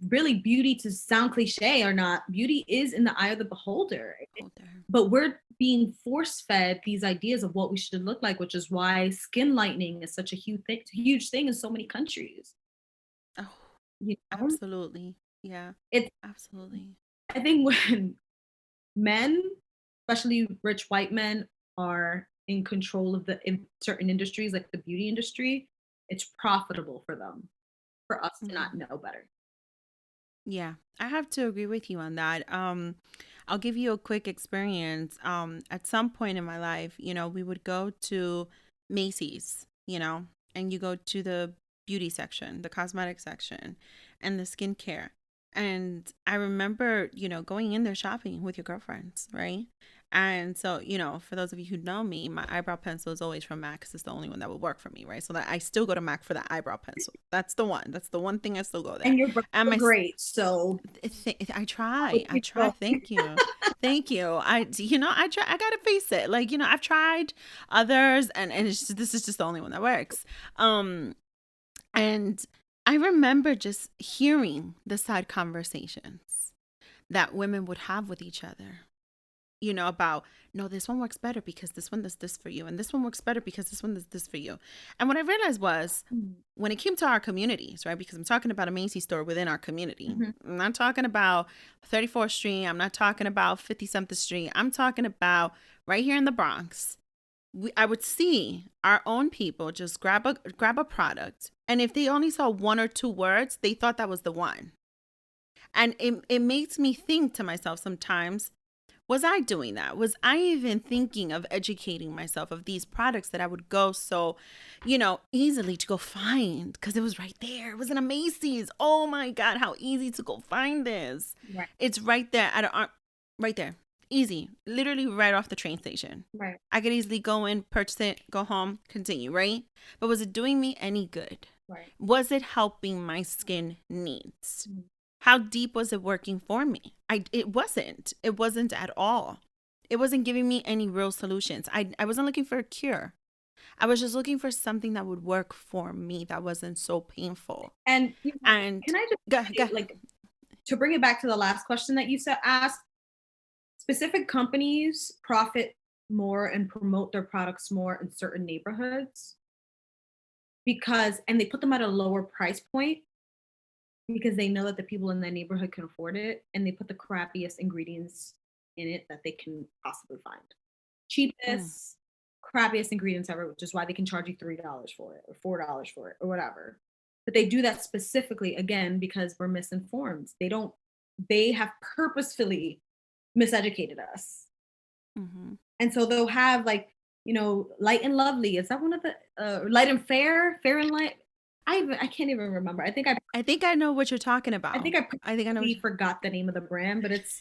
really beauty, to sound cliche or not, beauty is in the eye of the beholder. Hold there. But we're being force fed these ideas of what we should look like, which is why skin lightening is such a huge thing in so many countries. Oh, You know, absolutely. Yeah, it's absolutely. I think when men, especially rich white men, are in control of in certain industries like the beauty industry, it's profitable for them, for us to not Mhm. know better. Yeah, I have to agree with you on that. I'll give you a quick experience. At some point in my life, we would go to Macy's, and you go to the beauty section, the cosmetic section, and the skincare. And I remember, going in there shopping with your girlfriends, right? And so, for those of you who know me, my eyebrow pencil is always from MAC because it's the only one that would work for me, right? So that I still go to MAC for that eyebrow pencil. That's the one. That's the one thing I still go there. And your brows And are my great, so I I'll try. I keep try. going. Thank you. Thank you. I try. I gotta face it. Like, I've tried others, and this is just the only one that works. Um, and I remember just hearing the side conversations that women would have with each other, about, no, this one works better because this one does this for you, and this one works better because this one does this for you. And what I realized was, Mhm. when it came to our communities, right? Because I'm talking about a Macy's store within our community. Mhm. I'm not talking about 34th Street. I'm not talking about 50 something Street. I'm talking about right here in the Bronx. I would see our own people just grab a product, and if they only saw one or two words, they thought that was the one. And it makes me think to myself sometimes, was I doing that? Was I even thinking of educating myself of these products that I would go so, easily to go find because it was right there. It was in a Macy's. Oh my God, how easy to go find this. Right, It's right there at a, right there. Easy. Literally right off the train station. right. I could easily go in, purchase it, go home, continue, right? But was it doing me any good? Right. Was it helping my skin needs? Mhm. How deep was it working for me? It wasn't. It wasn't at all. It wasn't giving me any real solutions. I wasn't looking for a cure. I was just looking for something that would work for me that wasn't so painful. And And can I just go, go. say, like, to bring it back to the last question that you said asked, specific companies profit more and promote their products more in certain neighborhoods and they put them at a lower price point because they know that the people in that neighborhood can afford it, and they put the crappiest ingredients in it that they can possibly find. Mm, Cheapest, crappiest ingredients ever, which is why they can charge you $3 for it or $4 for it or whatever. But they do that specifically again because we're misinformed. They have purposefully miseducated us. mm-hmm. And so they'll have like, Light and Lovely. Is that one of the Light and Fair? Fair and Light? I can't even remember. I think I know what you're talking I about. think I I think I know what probably forgot the name of the brand, but it's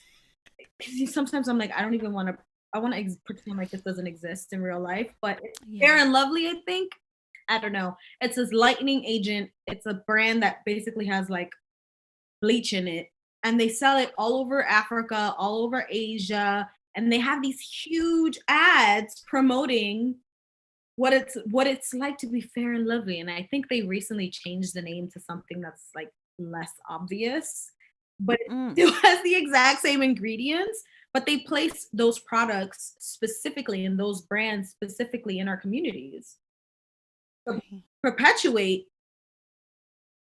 because sometimes I'm like, I don't even wanna I wanna pretend like this doesn't exist in real life, but it's Fair yeah. and Lovely, I think. I don't know. It's this lightening agent. It's a brand that basically has, like, bleach in it, and they sell it all over Africa, all over Asia, and they have these huge ads promoting what it's like to be fair and lovely. And I think they recently changed the name to something that's like less obvious, but it Mm, still has the exact same ingredients. But they place those products specifically in those brands specifically in our communities to right. perpetuate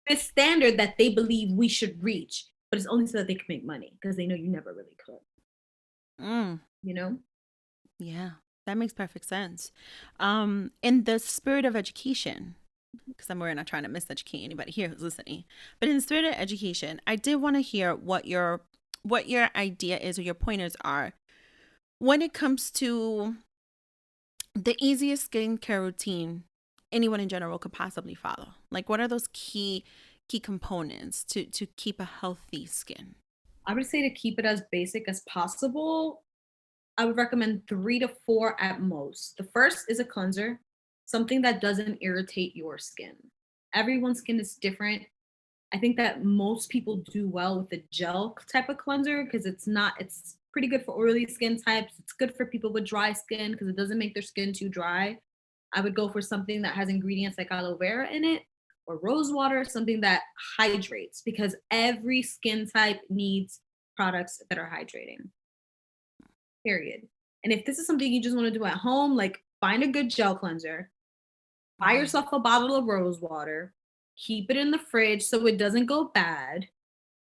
this standard that they believe we should reach. But it's only so that they can make money because they know you never really could, Mm, you know? yeah. That makes perfect sense. In the spirit of education, because we're not trying to miseducate anybody here who's listening, but in the spirit of education, I did want to hear what your idea is or your pointers are when it comes to the easiest skincare routine anyone in general could possibly follow. Like, what are those key components to keep a healthy skin? I would say to keep it as basic as possible, I would recommend 3 to 4 at most. The first is a cleanser, something that doesn't irritate your skin. Everyone's skin is different. I think that most people do well with the gel type of cleanser because it's pretty good for oily skin types. It's good for people with dry skin because it doesn't make their skin too dry. I would go for something that has ingredients like aloe vera in it or rose water, something that hydrates because every skin type needs products that are hydrating. Period. And if this is something you just want to do at home, like find a good gel cleanser, buy Mm-hmm. yourself a bottle of rose water, keep it in the fridge so it doesn't go bad.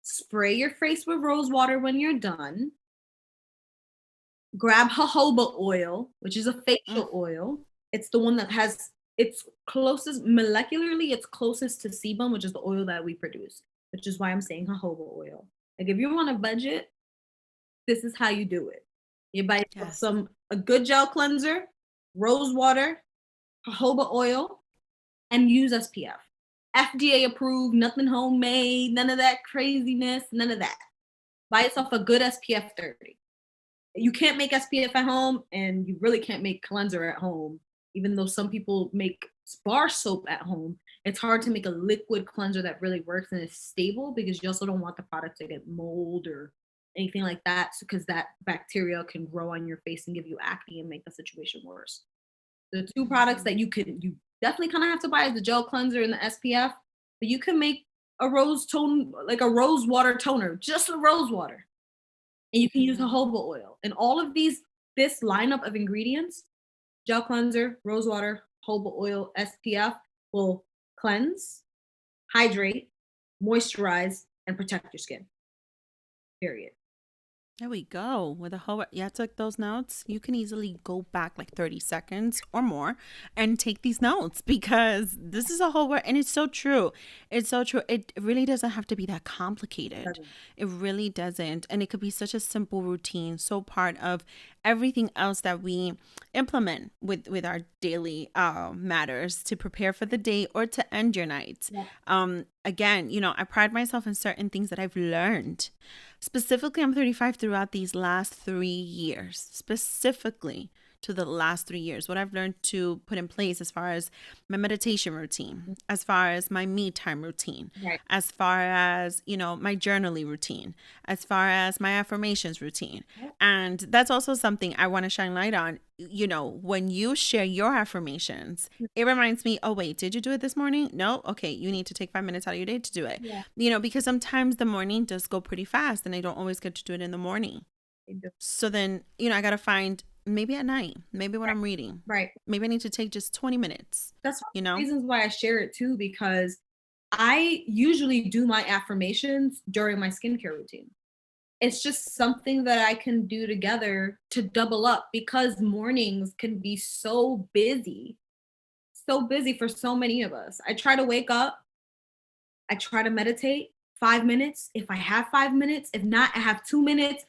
Spray your face with rose water when you're done. Grab jojoba oil, which is a Mm, facial oil. It's the one that has it's closest molecularly, it's closest to sebum, which is the oil that we produce, which is why I'm saying jojoba oil. Like if you're on a budget, this is how you do it. You buy yourself yes. a good gel cleanser, rose water, jojoba oil, and use SPF. FDA approved, nothing homemade, none of that craziness, none of that. Buy yourself a good SPF 30. You can't make SPF at home, and you really can't make cleanser at home. Even though some people make bar soap at home, it's hard to make a liquid cleanser that really works and is stable because you also don't want the product to get mold or anything like that because that bacteria can grow on your face and give you acne and make the situation worse. The two products Mm, that you definitely kind of have to buy is the gel cleanser and the SPF, but you can make a rose tone like a rose water toner, just a rose water, and you can use mm, jojoba oil. And all of this lineup of ingredients, gel cleanser, rose water, jojoba oil, SPF, will cleanse, hydrate, moisturize, and protect your skin. Period. there we go. With a whole, yeah, I took those notes. You can easily go back like 30 seconds or more and take these notes because this is a whole word. And it's so true. It's so true. It really doesn't have to be that complicated. Doesn't- It really doesn't. And it could be such a simple routine, so part of everything else that we implement with our daily matters to prepare for the day or to end your night. Yeah. Again, I pride myself in certain things that I've learned. Specifically, I'm 35 throughout these last 3 years, specifically to the last 3 years. What I've learned to put in place as far as my meditation routine, as far as my me time routine, Right. as far as, my journaling routine, as far as my affirmations routine. Yep. And that's also something I want to shine light on. When you share your affirmations, it reminds me, oh, wait, did you do it this morning? No? Okay, you need to take 5 minutes out of your day to do it. Yeah. Because sometimes the morning does go pretty fast and I don't always get to do it in the morning. They do. So then, I got to find maybe at night, maybe when I'm reading, Right. maybe I need to take just 20 minutes, That's one you of the know? reasons why I share it too, because I usually do my affirmations during my skincare routine. It's just something that I can do together to double up because mornings can be so busy for so many of us. I try to wake up, I try to meditate 5 minutes. If I have 5 minutes, if not, I have 2 minutes.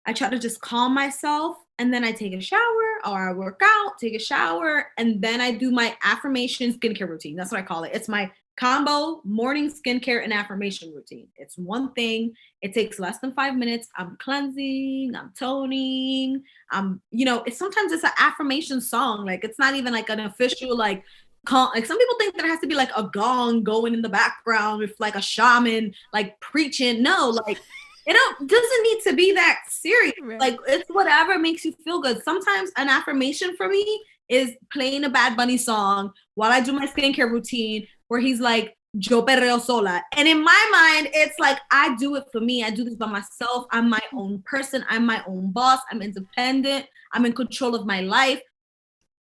I try to just calm myself and then I take a shower or I work out, take a shower, and then I do my affirmation skincare routine. That's what I call it. It's my Combo morning skincare and affirmation routine. It's one thing. It takes less than 5 minutes. I'm cleansing, I'm toning. It's sometimes it's an affirmation song. Like it's not even like an official like some people think there has to be like a gong going in the background with like a shaman like preaching. No, like doesn't need to be that serious. Right. Like it's whatever makes you feel good. Sometimes an affirmation for me is playing a Bad Bunny song while I do my skincare routine where he's like, yo perreo sola. And in my mind, it's like, I do it for me. I do this by myself. I'm my own person. I'm my own boss. I'm independent. I'm in control of my life.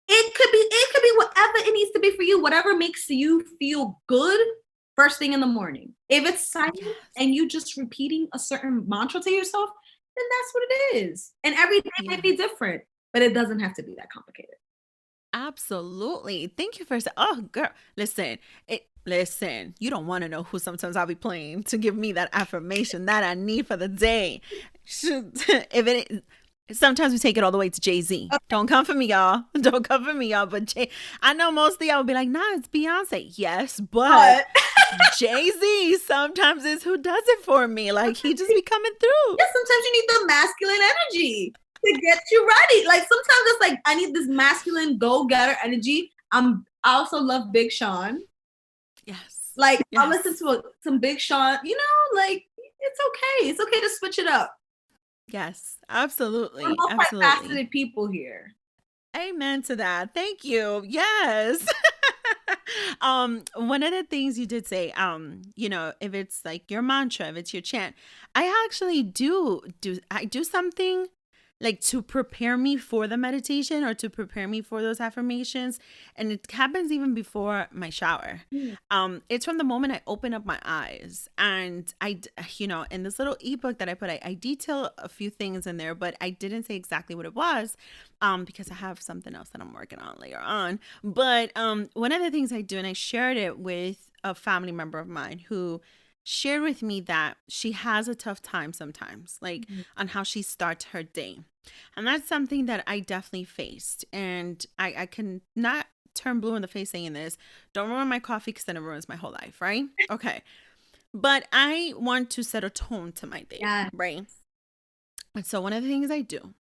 It could be whatever it needs to be for you, whatever makes you feel good first thing in the morning. If it's silent and you just repeating a certain mantra to yourself, then that's what it is. And every day might be different, but it doesn't have to be that complicated. Absolutely. Thank you for saying. Oh, girl, listen. You don't want to know who sometimes I'll be playing to give me that affirmation that I need for the day. If it sometimes we take it all the way to Jay-Z. Okay. Don't come for me, y'all. Don't come for me, y'all. But I know most of y'all will be like, nah, it's Beyonce. Yes, but Jay-Z sometimes is who does it for me. Like he just be coming through. Yeah, sometimes you need the masculine energy to get you ready. Like sometimes it's like I need this masculine go-getter energy. I also love Big Sean. Yes. Like I'll listen to some Big Sean. Like it's okay. It's okay to switch it up. Yes, absolutely. We're multifaceted people here. Amen to that. Thank you. Yes. One of the things you did say, if it's like your mantra, if it's your chant, I actually do something like to prepare me for the meditation or to prepare me for those affirmations. And it happens even before my shower. It's from the moment I open up my eyes. And in this little ebook that I put, I detail a few things in there, but I didn't say exactly what it was because I have something else that I'm working on later on. But one of the things I do, and I shared it with a family member of mine who shared with me that she has a tough time sometimes, like on how she starts her day. And that's something that I definitely faced. And I can not turn blue in the face saying this. Don't ruin my coffee because then it ruins my whole life, right? Okay. But I want to set a tone to my day, right? And so one of the things I do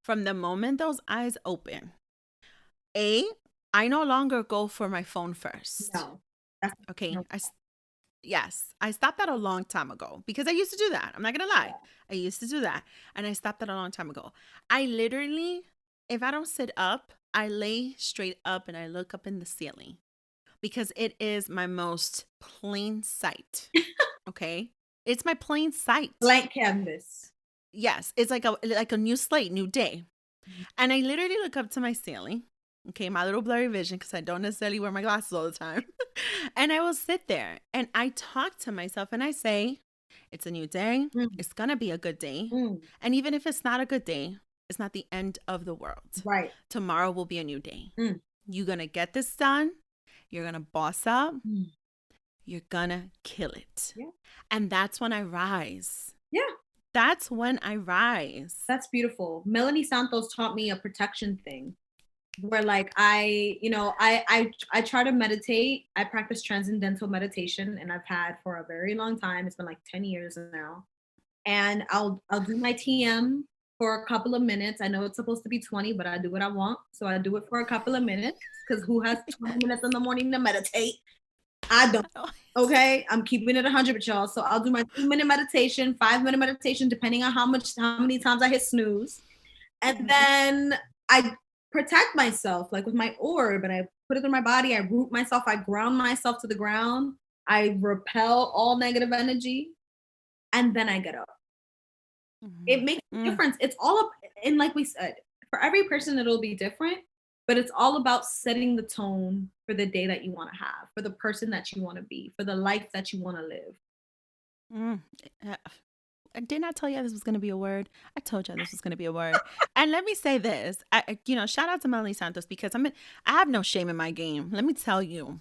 from the moment those eyes open, I no longer go for my phone first. No. Okay. Yes, I stopped that a long time ago because I used to do that. I'm not going to lie. I used to do that. And I stopped that a long time ago. I literally, if I don't sit up, I lay straight up and I look up in the ceiling because it is my most plain sight. Okay. It's my plain sight. Blank canvas. Yes. It's like a new slate, new day. And I literally look up to my ceiling. Okay, my little blurry vision because I don't necessarily wear my glasses all the time. And I will sit there and I talk to myself and I say, it's a new day. It's going to be a good day. And even if it's not a good day, it's not the end of the world. Right. Tomorrow will be a new day. You're going to get this done. You're going to boss up. You're going to kill it. Yeah. And that's when I rise. Yeah. That's when I rise. That's beautiful. Melanie Santos taught me a protection thing. Where like I try to meditate. I practice transcendental meditation and I've had for a very long time. It's been like 10 years now. And I'll do my TM for a couple of minutes. I know it's supposed to be 20, but I do what I want. So I do it for a couple of minutes because who has 20 minutes in the morning to meditate? I don't. Okay. I'm keeping it 100 with y'all. So I'll do my 2-minute meditation, 5-minute meditation, depending on how many times I hit snooze. And then I protect myself like with my orb and I put it in my body. I root myself. I ground myself to the ground. I repel all negative energy. And then I get up. It makes a difference. It's all up. And like we said, for every person, it'll be different, but it's all about setting the tone for the day that you want to have, for the person that you want to be, for the life that you want to live. Didn't I tell you this was going to be a word? I told you this was going to be a word. And let me say this, shout out to Melanie Santos because I have no shame in my game. Let me tell you,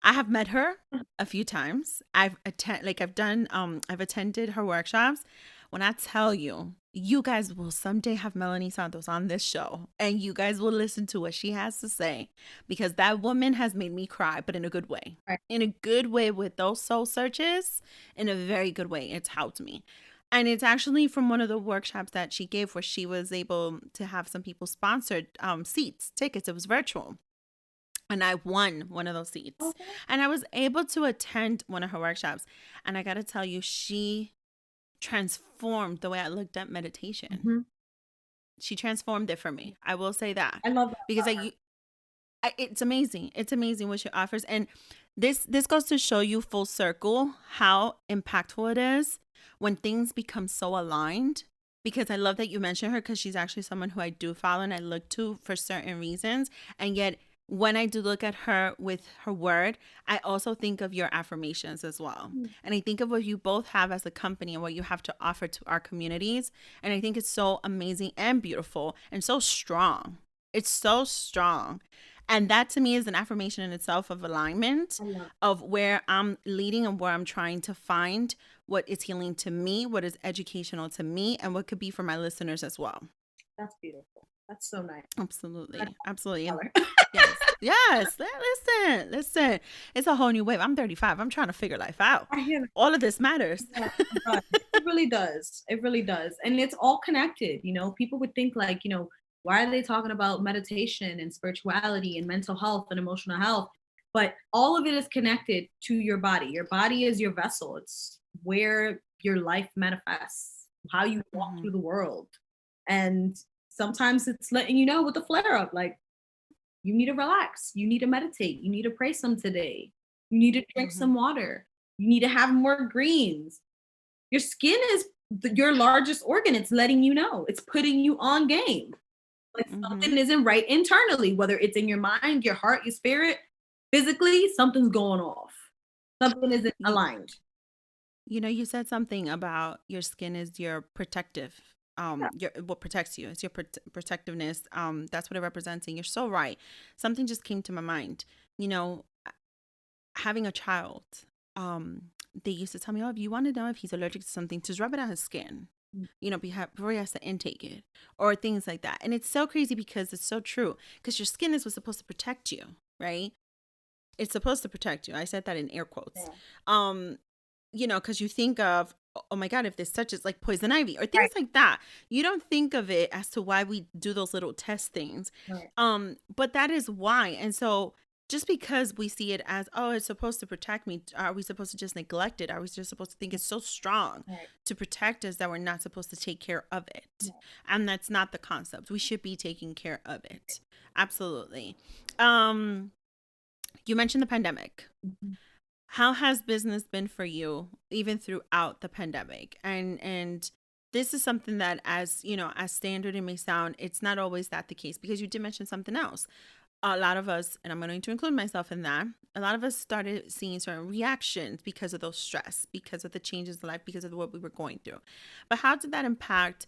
I have met her a few times. I've attended her workshops. When I tell you, you guys will someday have Melanie Santos on this show and you guys will listen to what she has to say because that woman has made me cry, but in a good way. Right. In a good way with those soul searches, in a very good way. It's helped me. And it's actually from one of the workshops that she gave where she was able to have some people sponsored seats, tickets. It was virtual. And I won one of those seats. Okay. And I was able to attend one of her workshops. And I got to tell you, she transformed the way I looked at meditation. Mm-hmm. She transformed it for me. I will say that. I love that. Because it's amazing. It's amazing what she offers. And this goes to show you full circle how impactful it is when things become so aligned. Because I love that you mentioned her because she's actually someone who I do follow and I look to for certain reasons. And yet when I do look at her with her word, I also think of your affirmations as well. Mm. And I think of what you both have as a company and what you have to offer to our communities. And I think it's so amazing and beautiful and so strong. It's so strong. And that to me is an affirmation in itself of alignment, of where I'm leading and where I'm trying to find what is healing to me, what is educational to me, and what could be for my listeners as well. That's beautiful. That's so nice. Absolutely. Absolutely. Color. Yes. Yes. Listen. It's a whole new wave. I'm 35. I'm trying to figure life out. I hear that. All of this matters. Yeah, it does. It really does. It really does. And it's all connected. You know, people would think like, you know, why are they talking about meditation and spirituality and mental health and emotional health? But all of it is connected to your body. Your body is your vessel. It's where your life manifests, how you walk through the world. And sometimes it's letting you know with the flare up, like you need to relax, you need to meditate, you need to pray some today, you need to drink some water, you need to have more greens. Your skin is your largest organ. It's letting you know, it's putting you on game. Like something isn't right internally, whether it's in your mind, your heart, your spirit, physically, something's going off. Something isn't aligned. You know, you said something about your skin is your protective, what protects you. It's your protectiveness. That's what it represents. And you're so right. Something just came to my mind. You know, having a child, they used to tell me, oh, if you want to know if he's allergic to something, just rub it on his skin. You know, before he has to intake it or things like that. And it's so crazy because it's so true because your skin is what's supposed to protect you, right? It's supposed to protect you. I said that in air quotes. Yeah. You know, because you think of, oh my God, if this touches like poison ivy or things like that, you don't think of it as to why we do those little test things. Right. But that is why. And so just because we see it as, oh, it's supposed to protect me, are we supposed to just neglect it? Are we just supposed to think it's so strong to protect us that we're not supposed to take care of it? And that's not the concept. We should be taking care of it. Absolutely. You mentioned the pandemic. How has business been for you even throughout the pandemic? And this is something that, as you know, as standard it may sound, it's not always that the case because you did mention something else. A lot of us, and I'm going to include myself in that, a lot of us started seeing certain reactions because of those stress, because of the changes in life, because of what we were going through. But how did that impact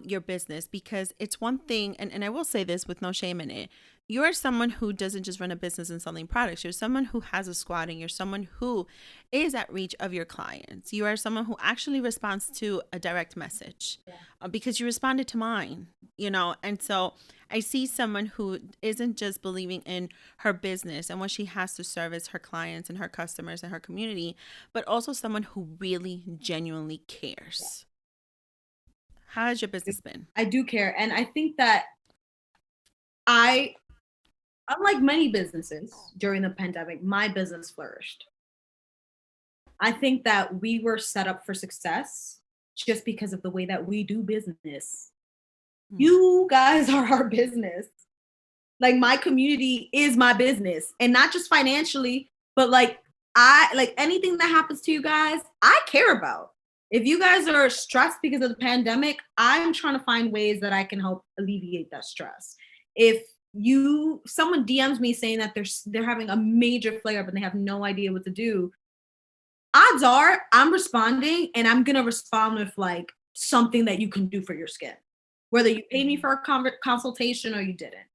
your business? Because it's one thing, and I will say this with no shame in it, you're someone who doesn't just run a business and selling products. You're someone who has a squad and you're someone who is at reach of your clients. You are someone who actually responds to a direct message because you responded to mine, you know? And so I see someone who isn't just believing in her business and what she has to service her clients and her customers and her community, but also someone who really genuinely cares. How has your business been? I do care. And I think that unlike many businesses during the pandemic, my business flourished. I think that we were set up for success just because of the way that we do business. You guys are our business. Like my community is my business, and not just financially, but like anything that happens to you guys, I care about. If you guys are stressed because of the pandemic, I'm trying to find ways that I can help alleviate that stress. If someone DMs me saying that they're having a major flare up and they have no idea what to do, odds are I'm responding, and I'm gonna respond with like something that you can do for your skin, whether you paid me for a consultation or you didn't.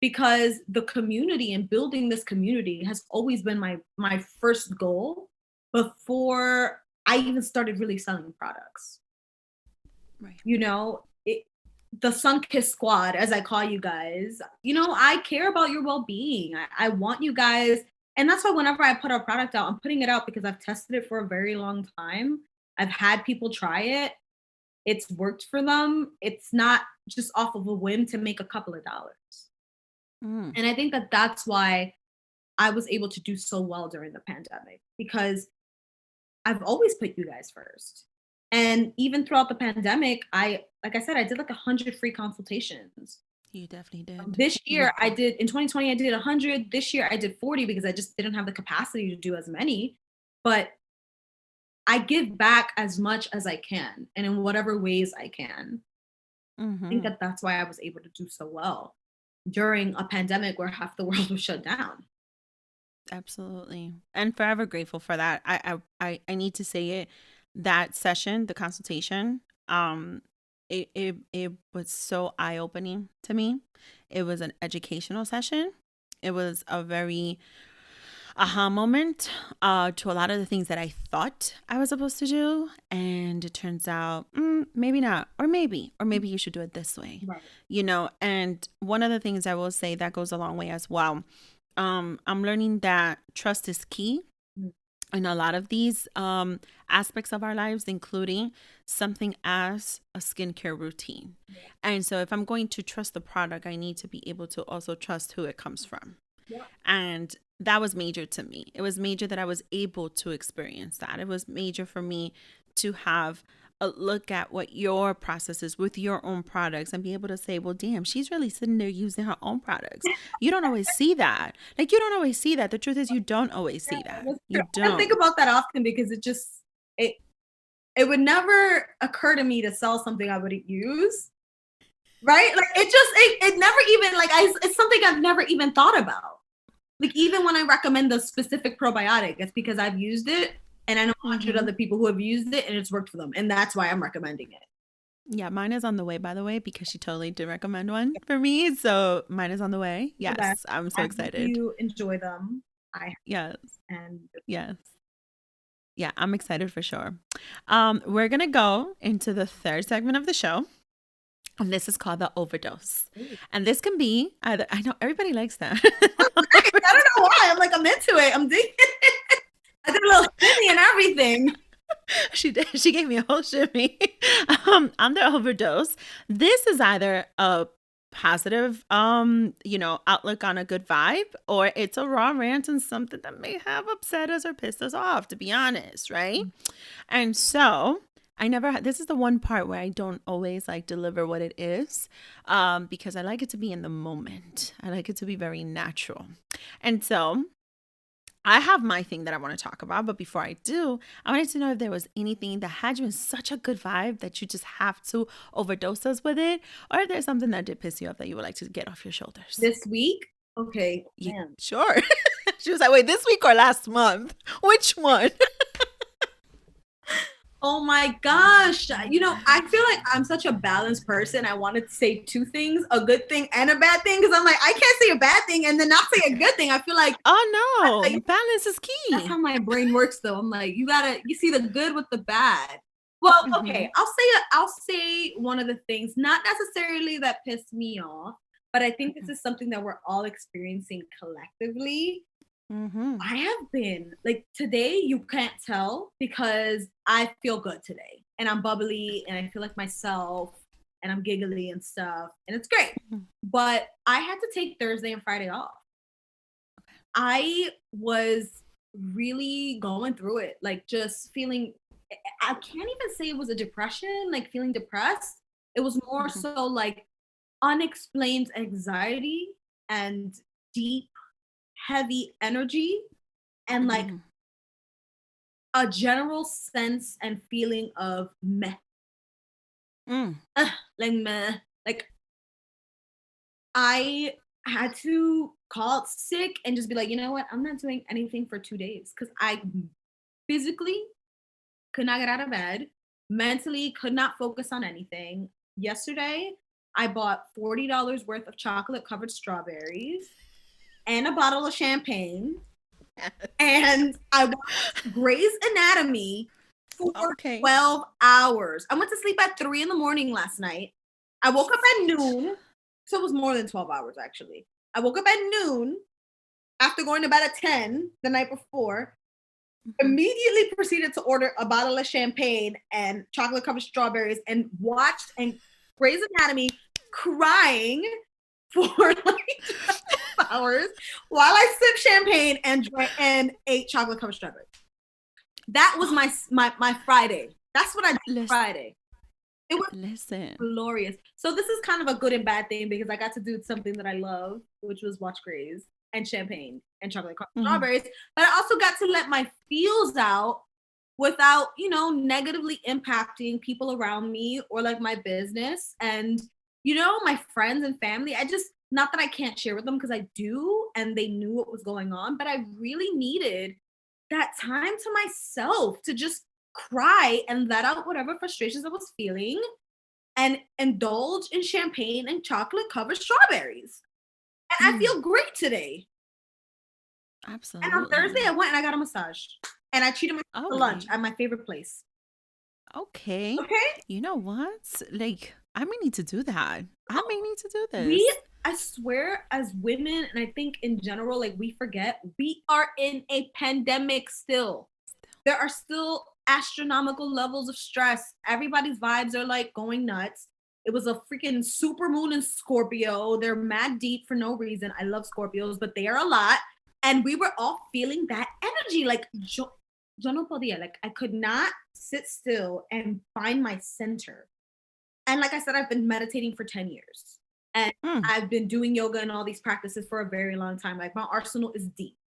Because the community and building this community has always been my first goal before I even started really selling products. Right. You know, the SunKiss Squad, as I call you guys, you know, I care about your well-being. I want you guys, and that's why whenever I put a product out, I'm putting it out because I've tested it for a very long time. I've had people try it. It's worked for them. It's not just off of a whim to make a couple of dollars. Mm. And I think that that's why I was able to do so well during the pandemic, because I've always put you guys first. And even throughout the pandemic, like I said, I did like 100 free consultations. You definitely did. This You year I did, in 2020, I did 100. This year I did 40 because I just didn't have the capacity to do as many. But I give back as much as I can and in whatever ways I can. I think Mm-hmm. that that's why I was able to do so well during a pandemic where half the world was shut down. Absolutely. And forever grateful for that. I need to say it. That session, the consultation, it was so eye-opening to me. It was an educational session. It was a very aha moment to a lot of the things that I thought I was supposed to do. And it turns out, maybe not, or maybe you should do it this way, Right. And one of the things I will say that goes a long way as well. I'm learning that trust is key Mm. in a lot of these aspects of our lives, including something as a skincare routine. Yeah. And so if I'm going to trust the product, I need to be able to also trust who it comes from. Yeah. And that was major to me. It was major that I was able to experience that. It was major for me to have a look at what your process is with your own products and be able to say, well, damn, she's really sitting there using her own products. You don't always see that. Like, you don't always see that. The truth is, you don't always see that. That's true. You I don't think don't. about that often because it it would never occur to me to sell something I wouldn't use. Right? Like it never even like it's something I've never even thought about. Like even when I recommend the specific probiotic, it's because I've used it and I know 100 Mm-hmm. other people who have used it and it's worked for them. And that's why I'm recommending it. Yeah, mine is on the way, by the way, because she totally did recommend one for me. So mine is on the way. The best. Yes, I'm so I hope excited. you enjoy them. I Yes, and yes. Yeah, I'm excited for sure. We're going to go into the third segment of the show. And this is called the overdose. And this can be either, I know everybody likes that. I don't know why. I'm into it. I'm digging it. I did a little shimmy and everything. She did. She gave me a whole shimmy. On the overdose, this is either a positive, outlook on a good vibe, or it's a raw rant and something that may have upset us or pissed us off, to be honest, right? And so I never had, this is the one part where I don't always like deliver what it is, because I like it to be in the moment. I like it to be very natural. And so I have my thing that I want to talk about, but before I do, I wanted to know if there was anything that had you in such a good vibe that you just have to overdose us with it, or if there's something that did piss you off that you would like to get off your shoulders. This week? Okay, Yeah, man. sure. She was like, wait, this week or last month? Which one? Oh my gosh. You know, I feel like I'm such a balanced person. I wanted to say two things, a good thing and a bad thing, because I'm like, I can't say a bad thing and then not say a good thing. I feel like Oh no, like, balance is that's key. how my brain works though. I'm like, you see the good with the bad. Well, Mm-hmm. okay, I'll say one of the things, not necessarily that pissed me off, but I think this is something that we're all experiencing collectively. Mm-hmm. I have been like today, you can't tell because I feel good today and I'm bubbly and I feel like myself and I'm giggly and stuff and it's great. But I had to take Thursday and Friday off. I was really going through it, like just feeling, I can't even say it was a depression, like feeling depressed. It was more Mm-hmm. so like unexplained anxiety and deep, heavy energy and like Mm-hmm. a general sense and feeling of meh. Mm. Like meh. Like I had to call sick and just be like, you know what? I'm not doing anything for 2 days because I physically could not get out of bed, mentally could not focus on anything. Yesterday, I bought $40 worth of chocolate covered strawberries and a bottle of champagne. And I watched Grey's Anatomy for Okay. 12 hours. I went to sleep at 3 in the morning last night. I woke up at noon. So it was more than 12 hours actually. I woke up at noon after going to bed at 10 the night before. Mhm. Immediately proceeded to order a bottle of champagne and chocolate covered strawberries and watched and Grey's Anatomy crying for like 12 hours while I sipped champagne and drank and ate chocolate covered strawberries. That was Oh, my Friday. That's what I did listen, Friday. It was listen. glorious. So this is kind of a good and bad thing because I got to do something that I love, which was watch Grays and champagne and chocolate Mhm. strawberries. But I also got to let my feels out without, negatively impacting people around me or like my business and my friends and family. I just not that I can't share with them because I do and they knew what was going on, but I really needed that time to myself to just cry and let out whatever frustrations I was feeling and indulge in champagne and chocolate covered strawberries. And I Mm, feel great today. And on Thursday, I absolutely. went and I got a massage. And I treated myself to lunch Okay. at my favorite place. Okay. Okay? You know what? Like, I may need to do that. I may need to do We, this. I swear, as women, and I think in general, like we forget, we are in a pandemic still. There are still astronomical levels of stress. Everybody's vibes are like going nuts. It was a freaking super moon in Scorpio. They're mad deep for no reason. I love Scorpios, but they are a lot. And we were all feeling that energy. Like, yo no podía. Like, I could not sit still and find my center. And like I said, I've been meditating for 10 years. And Mm. I've been doing yoga and all these practices for a very long time. Like, my arsenal is deep.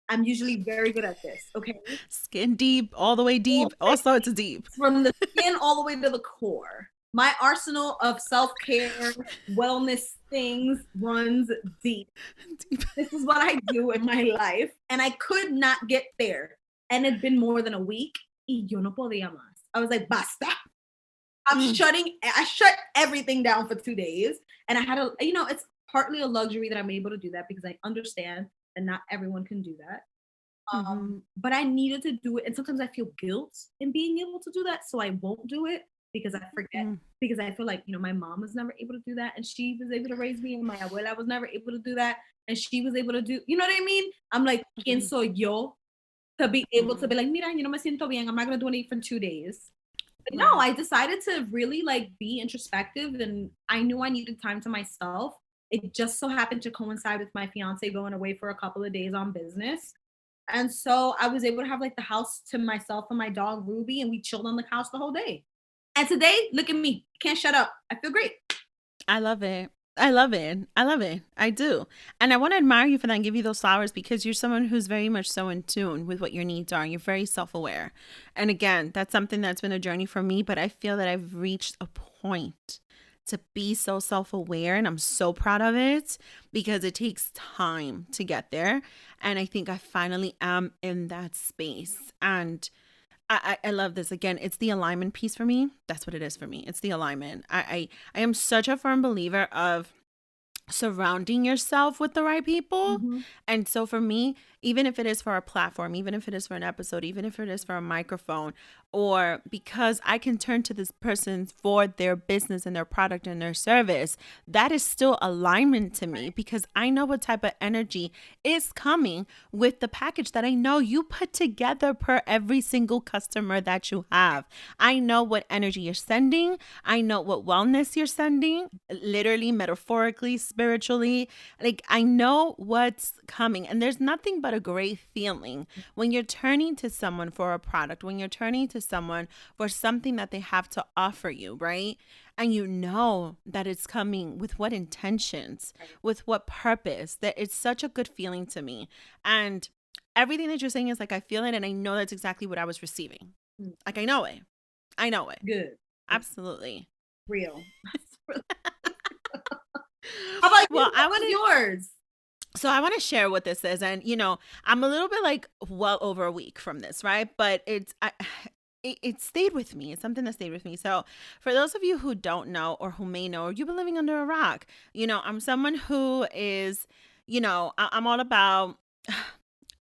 I'm usually very good at this. Okay. Skin deep, all the way deep, all sorts of deep. From the skin all the way to the core. My arsenal of self care, wellness things runs deep. Deep. This is what I do in my life. And I could not get there. And it'd been more than a week. Y yo no podía más. I was like, basta. Mm. I shut everything down for 2 days. And I had it's partly a luxury that I'm able to do that because I understand that not everyone can do that. Mhm. But I needed to do it, and sometimes I feel guilt in being able to do that, so I won't do it because I forget. Mm. Because I feel like my mom was never able to do that, and she was able to raise me, and my abuela was never able to do that, and she was able to do. You know what I mean? I'm like, ¿quién Mhm. soy yo to be able to Mhm. be like, mira, me siento bien. I'm not gonna do anything for 2 days. But no, Right. I decided to really like be introspective, and I knew I needed time to myself. It just so happened to coincide with my fiance going away for a couple of days on business. And so I was able to have like the house to myself and my dog Ruby, and we chilled on the couch the whole day. And today, look at me, can't shut up. I feel great. I love it. I love it. I love it. I do. And I want to admire you for that and give you those flowers because you're someone who's very much so in tune with what your needs are. You're very self aware. And again, that's something that's been a journey for me, but I feel that I've reached a point to be so self aware. And I'm so proud of it because it takes time to get there. And I think I finally am in that space. And I love this. Again, it's the alignment piece for me. That's what it is for me. It's the alignment. I am such a firm believer of surrounding yourself with the right people. Mhm. And so for me, even if it is for a platform, even if it is for an episode, even if it is for a microphone, or because I can turn to this person for their business and their product and their service, that is still alignment to me because I know what type of energy is coming with the package that I know you put together per every single customer that you have. I know what energy you're sending. I know what wellness you're sending, literally, metaphorically, spiritually. Like, I know what's coming. And there's nothing but a great feeling when you're turning to someone for a product, when you're turning to someone for something that they have to offer you, right? And you know that it's coming with what intentions, with what purpose, that it's such a good feeling to me. And everything that you're saying is like, I feel it. And I know that's exactly what I was receiving. Mm. Like, I know it. I know it. Good. Good. Absolutely. Real. How about you? Well, I What want was to yours? so I want to share what this is, and I'm a little bit like well over a week from this, right? But it stayed with me. It's something that stayed with me. So for those of you who don't know or who may know or you've been living under a rock, I'm someone who is, I'm all about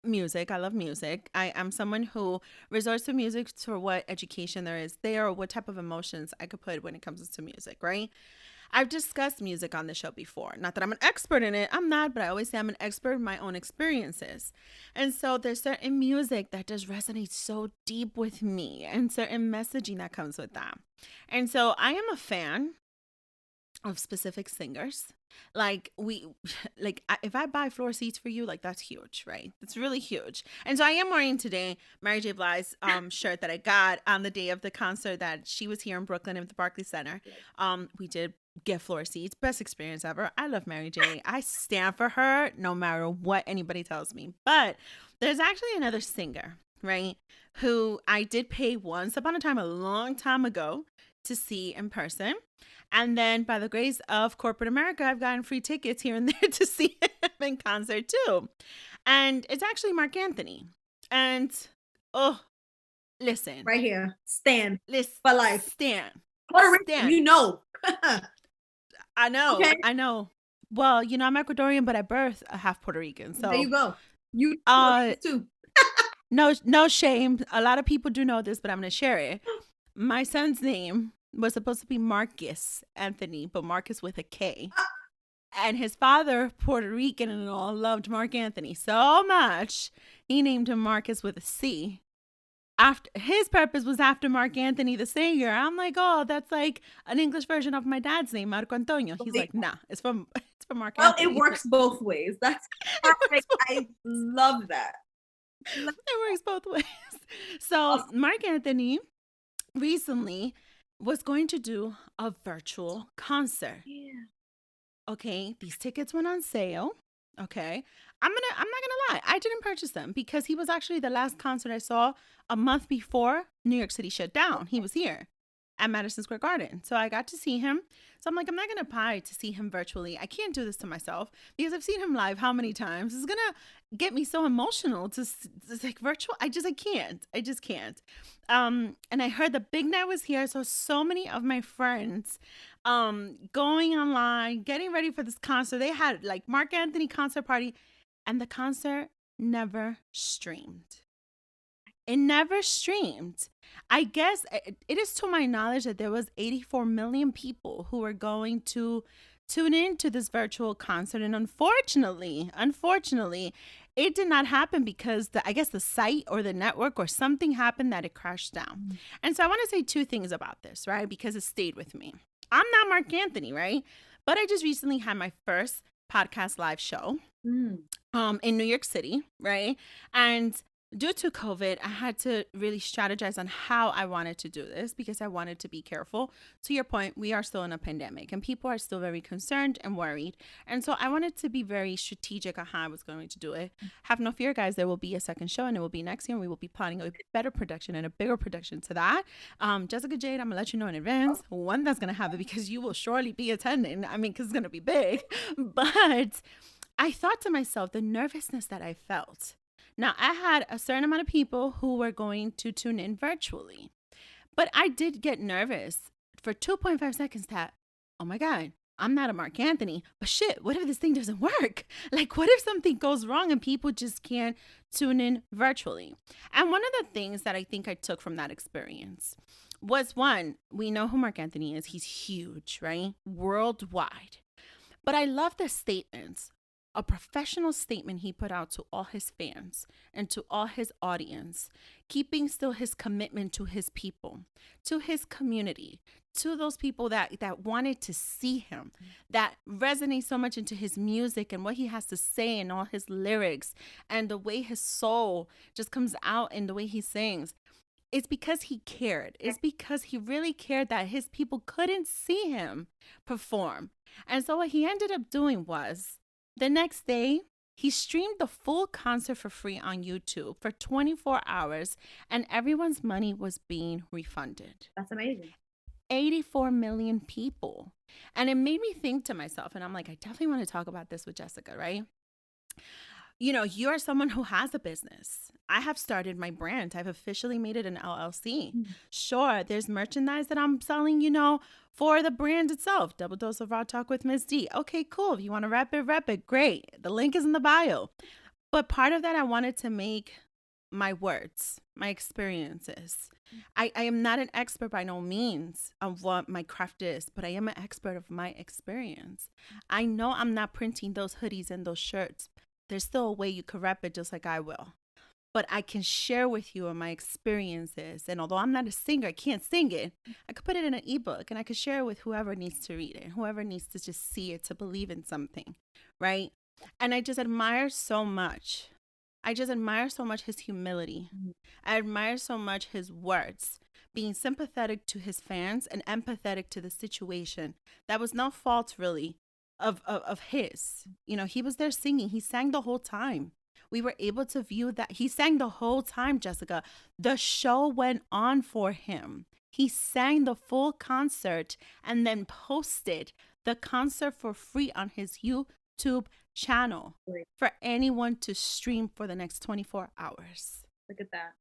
music. I love music. I am someone who resorts to music for what education there is there, or what type of emotions I could put when it comes to music, right? I've discussed music on the show before. Not that I'm an expert in it. I'm not, but I always say I'm an expert in my own experiences. And so there's certain music that just resonates so deep with me, and certain messaging that comes with that. And so I am a fan of specific singers. Like we if I buy floor seats for you, like that's huge, right? That's really huge. And so I am wearing today Mary J. Blige's shirt that I got on the day of the concert that she was here in Brooklyn at the Barclays Center. We did get floor seats. Best experience ever. I love Mary J. I stand for her no matter what anybody tells me. But there's actually another singer, right? Who I did pay once upon a time, a long time ago, to see in person. And then by the grace of corporate America, I've gotten free tickets here and there to see him in concert too. And it's actually Marc Anthony. And oh, listen. Right here. Stand. Listen. For life. Stand. Puerto Rican, Stand. you know. I know. Okay. I know. Well, you know, I'm Ecuadorian, but I birthed a half Puerto Rican. So there you go. You too. No shame. A lot of people do know this, but I'm going to share it. My son's name was supposed to be Marcus Anthony, but Marcus with a K. And his father, Puerto Rican and all, loved Marc Anthony so much, he named him Marcus with a C. After his purpose was after Marc Anthony, the singer. I'm like, oh, that's like an English version of my dad's name, Marco Antonio. He's like, nah, it's from Marc Anthony. Well, it works both ways. That's perfect. I love that. It works both ways. So Marc Anthony recently was going to do a virtual concert. Yeah. Okay, these tickets went on sale. Okay. I'm not gonna lie. I didn't purchase them because he was actually the last concert I saw a month before New York City shut down. He was here at Madison Square Garden. So I got to see him. So I'm like, I'm not gonna pay to see him virtually. I can't do this to myself because I've seen him live how many times? It's gonna get me so emotional to like virtual. I can't. I just can't. And I heard the big night was here. So many of my friends going online, getting ready for this concert. They had like Marc Anthony concert party, and the concert never streamed. It never streamed. I guess it is to my knowledge that there was 84 million people who were going to tune into this virtual concert. And unfortunately, it did not happen because I guess the site or the network or something happened that it crashed down. Mm-hmm. And so I want to say two things about this, right? Because it stayed with me. I'm not Marc Anthony, right? But I just recently had my first podcast live show in New York City, right? And due to COVID, I had to really strategize on how I wanted to do this because I wanted to be careful. To your point, we are still in a pandemic and people are still very concerned and worried. And so I wanted to be very strategic on how I was going to do it. Have no fear, guys. There will be a second show and it will be next year. And we will be planning a better production and a bigger production to that. Jessica Jade, I'm going to let you know in advance when that's going to happen because you will surely be attending. I mean, because it's going to be big. But I thought to myself, the nervousness that I felt. Now, I had a certain amount of people who were going to tune in virtually, but I did get nervous for 2.5 seconds that, oh my God, I'm not a Marc Anthony, but shit, what if this thing doesn't work? Like, what if something goes wrong and people just can't tune in virtually? And one of the things that I think I took from that experience was, one, we know who Marc Anthony is. He's huge, right? Worldwide. But I love the statements. A professional statement he put out to all his fans and to all his audience, keeping still his commitment to his people, to his community, to those people that wanted to see him, that resonate so much into his music and what he has to say and all his lyrics and the way his soul just comes out in the way he sings. It's because he cared. It's because he really cared that his people couldn't see him perform. And so what he ended up doing was, the next day, he streamed the full concert for free on YouTube for 24 hours, and everyone's money was being refunded. That's amazing. 84 million people. And it made me think to myself, and I'm like, I definitely want to talk about this with Jessica, right? You know, you are someone who has a business. I have started my brand. I've officially made it an LLC. Sure, there's merchandise that I'm selling, you know, for the brand itself. Double Dose of Raw Talk with Ms. D. Okay, cool. If you want to rep it, great. The link is in the bio. But part of that, I wanted to make my words, my experiences. I am not an expert by no means of what my craft is, but I am an expert of my experience. I know I'm not printing those hoodies and those shirts. There's still a way you could rep it just like I will. But I can share with you my experiences. And although I'm not a singer, I can't sing it, I could put it in an ebook and I could share it with whoever needs to read it, whoever needs to just see it, to believe in something, right? And I just admire so much. I just admire so much his humility. I admire so much his words, being sympathetic to his fans and empathetic to the situation. That was no fault, really, of his. You know, he was there singing, he sang the whole time. We were able to view that. He sang the whole time, Jessica. The show went on for him. He sang the full concert and then posted the concert for free on his YouTube channel for anyone to stream for the next 24 hours. Look at that.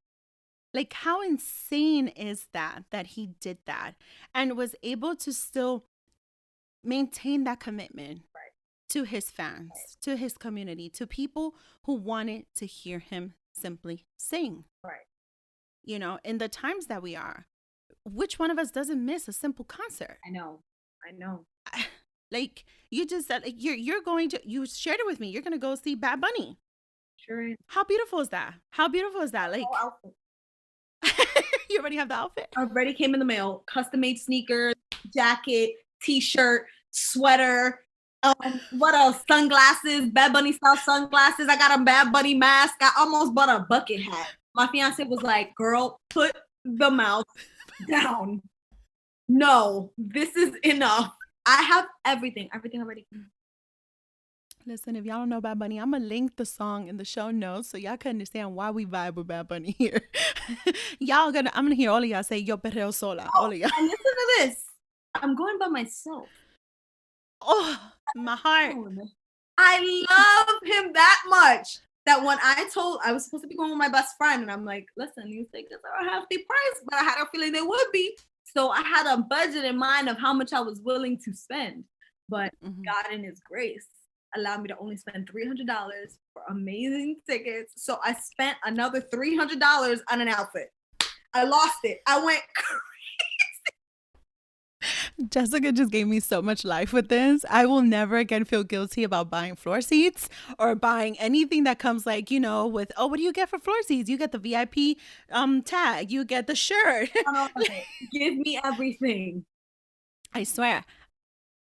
Like, how insane is that he did that and was able to still maintain that commitment to his fans, to his community, to people who wanted to hear him simply sing. Right. You know, in the times that we are, which one of us doesn't miss a simple concert? I know. Like, you just said, like, you're going to, you shared it with me, you're going to go see Bad Bunny. Sure is. How beautiful is that? How beautiful is that? Like, you already have the outfit? Already came in the mail. Custom made sneakers, jacket, t-shirt, sweater. What else? Sunglasses, Bad Bunny style sunglasses. I got a Bad Bunny mask. I almost bought a bucket hat. My fiance was like, girl, put the mouth down. No, this is enough. I have everything already. Listen, if y'all don't know Bad Bunny, I'm going to link the song in the show notes so y'all can understand why we vibe with Bad Bunny here. I'm going to hear all of y'all say, yo perreo sola. All of y'all. And listen to this. I'm going by myself. Oh, my heart. I love him that much that when I was supposed to be going with my best friend, and I'm like, listen, these tickets are half the price, but I had a feeling they would be. So I had a budget in mind of how much I was willing to spend. But God in his grace allowed me to only spend $300 for amazing tickets. So I spent another $300 on an outfit. I lost it. I went Jessica just gave me so much life with this. I will never again feel guilty about buying floor seats or buying anything that comes like, you know, with, oh, what do you get for floor seats? You get the VIP tag. You get the shirt. Give me everything. I swear.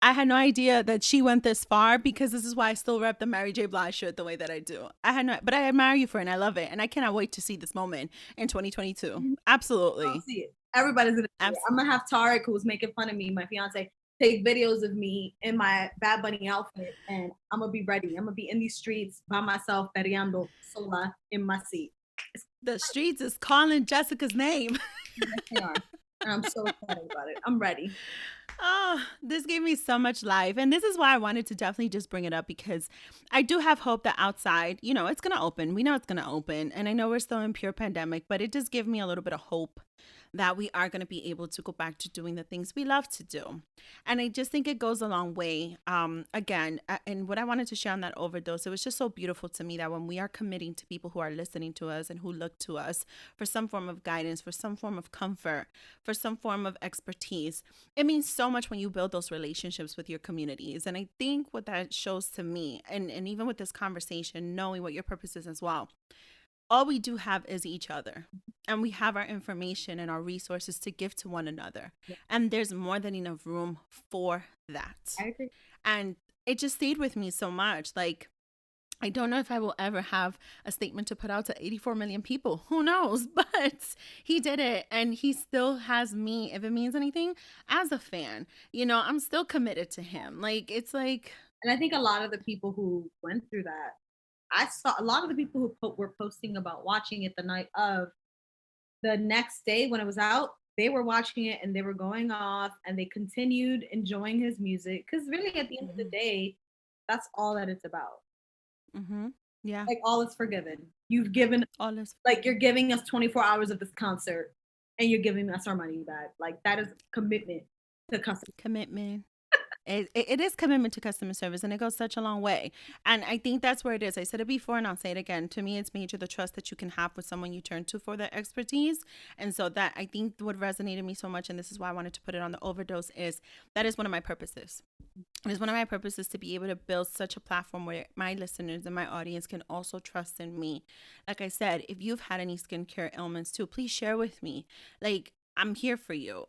I had no idea that she went this far because this is why I still rep the Mary J. Blige shirt the way that I do. But I admire you for it and I love it. And I cannot wait to see this moment in 2022. Absolutely. I'll see it. Everybody's gonna see it. I'm gonna have Tarek, who was making fun of me, my fiance, take videos of me in my Bad Bunny outfit, and I'm gonna be ready. I'm gonna be in these streets by myself, perreando sola in my seat. The streets is calling Jessica's name. They are. And I'm so excited about it. I'm ready. Oh, this gave me so much life. And this is why I wanted to definitely just bring it up because I do have hope that outside, you know, it's going to open. We know it's going to open. And I know we're still in pure pandemic, but it does give me a little bit of hope that we are going to be able to go back to doing the things we love to do. And I just think it goes a long way. Again, and what I wanted to share on that overdose, it was just so beautiful to me that when we are committing to people who are listening to us and who look to us for some form of guidance, for some form of comfort, for some form of expertise, it means so much when you build those relationships with your communities. And I think what that shows to me, and even with this conversation, knowing what your purpose is as well, all we do have is each other, and we have our information and our resources to give to one another. Yeah. And there's more than enough room for that. I agree. And it just stayed with me so much. Like, I don't know if I will ever have a statement to put out to 84 million people. Who knows? But he did it, and he still has me, if it means anything, as a fan. You know, I'm still committed to him. Like, it's like... And I think a lot of the people who went through that, I saw a lot of the people who were posting about watching it the night of, the next day when it was out, they were watching it and they were going off and they continued enjoying his music. Because really, at the end of the day, that's all that it's about. Yeah. Like, all is forgiven. You've given, all is like, you're giving us 24 hours of this concert and you're giving us our money back. Like, that is commitment to customer. Commitment. It is commitment to customer service, and it goes such a long way. And I think that's where it is. I said it before and I'll say it again. To me, it's major the trust that you can have with someone you turn to for their expertise. And so that, I think, what resonated me so much, and this is why I wanted to put it on the overdose, is that is one of my purposes. It is one of my purposes to be able to build such a platform where my listeners and my audience can also trust in me. Like I said, if you've had any skincare ailments too, please share with me. Like, I'm here for you.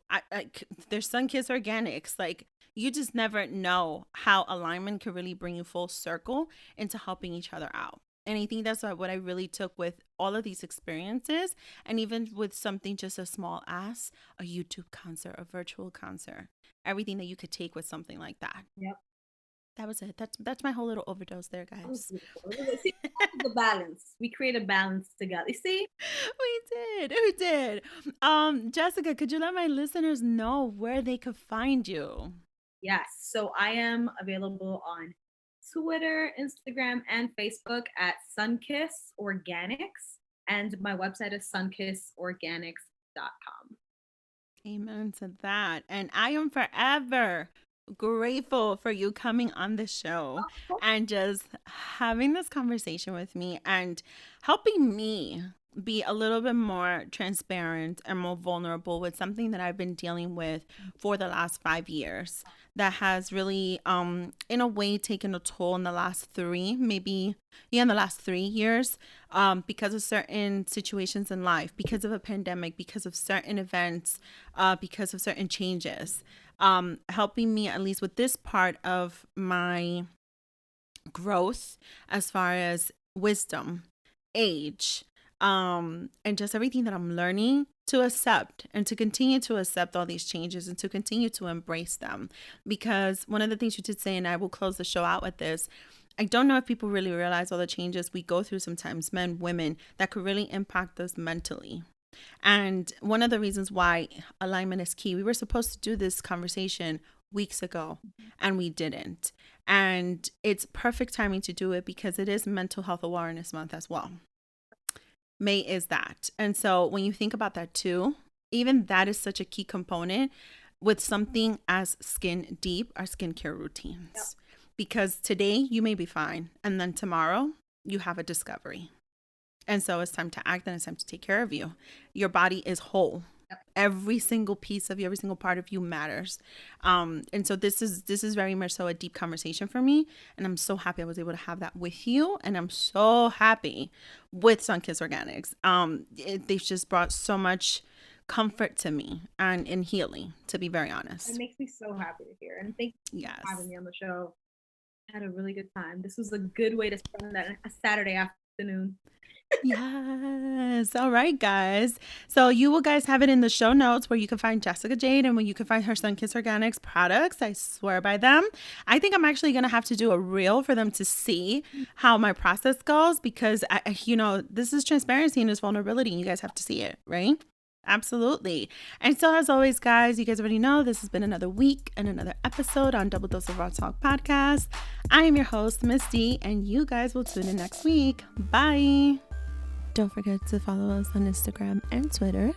There's SunKiss Organics. Like, you just never know how alignment can really bring you full circle into helping each other out. And I think that's what I really took with all of these experiences, and even with something just as small as a YouTube concert, a virtual concert, everything that you could take with something like that. Yep. That was it. That's my whole little overdose there, That was guys. beautiful. See, the balance. We create a balance together. You see? We did. Jessica, could you let my listeners know where they could find you? Yes. So I am available on Twitter, Instagram, and Facebook at SunKiss Organics. And my website is sunkissorganics.com. Amen to that. And I am forever grateful for you coming on the show and just having this conversation with me and helping me be a little bit more transparent and more vulnerable with something that I've been dealing with for the last 5 years that has really in a way taken a toll in the last in the last 3 years, because of certain situations in life, because of a pandemic, because of certain events, because of certain changes, helping me at least with this part of my growth as far as wisdom, age, and just everything that I'm learning to accept and to continue to accept all these changes and to continue to embrace them. Because one of the things you did say, and I will close the show out with this, I don't know if people really realize all the changes we go through sometimes, men, women, that could really impact us mentally. And one of the reasons why alignment is key, we were supposed to do this conversation weeks ago and we didn't. And it's perfect timing to do it because it is Mental Health Awareness Month as well. May is that. And so when you think about that too, even that is such a key component with something as skin deep, our skincare routines. Yep. Because today you may be fine, and then tomorrow you have a discovery. And so it's time to act and it's time to take care of you. Your body is whole. Every single piece of you, every single part of you matters. And so this is very much so a deep conversation for me. And I'm so happy I was able to have that with you. And I'm so happy with SunKiss Organics. They've just brought so much comfort to me and in healing, to be very honest. It makes me so happy to hear. And thank you for having me on the show. I had a really good time. This was a good way to spend a Saturday afternoon. Yes. All right, guys. So you will guys have it in the show notes where you can find Jessica Jade and where you can find her SunKiss Organics products. I swear by them. I think I'm actually going to have to do a reel for them to see how my process goes because, this is transparency and it's vulnerability. And you guys have to see it, right? Absolutely. And so as always, guys, you guys already know this has been another week and another episode on Double Dose of Raw Talk podcast. I am your host, Miss D, and you guys will tune in next week. Bye. Don't forget to follow us on Instagram and Twitter.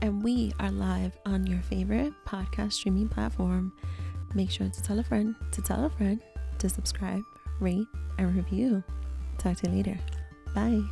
And we are live on your favorite podcast streaming platform. Make sure to tell a friend to subscribe, rate, and review. Talk to you later. Bye.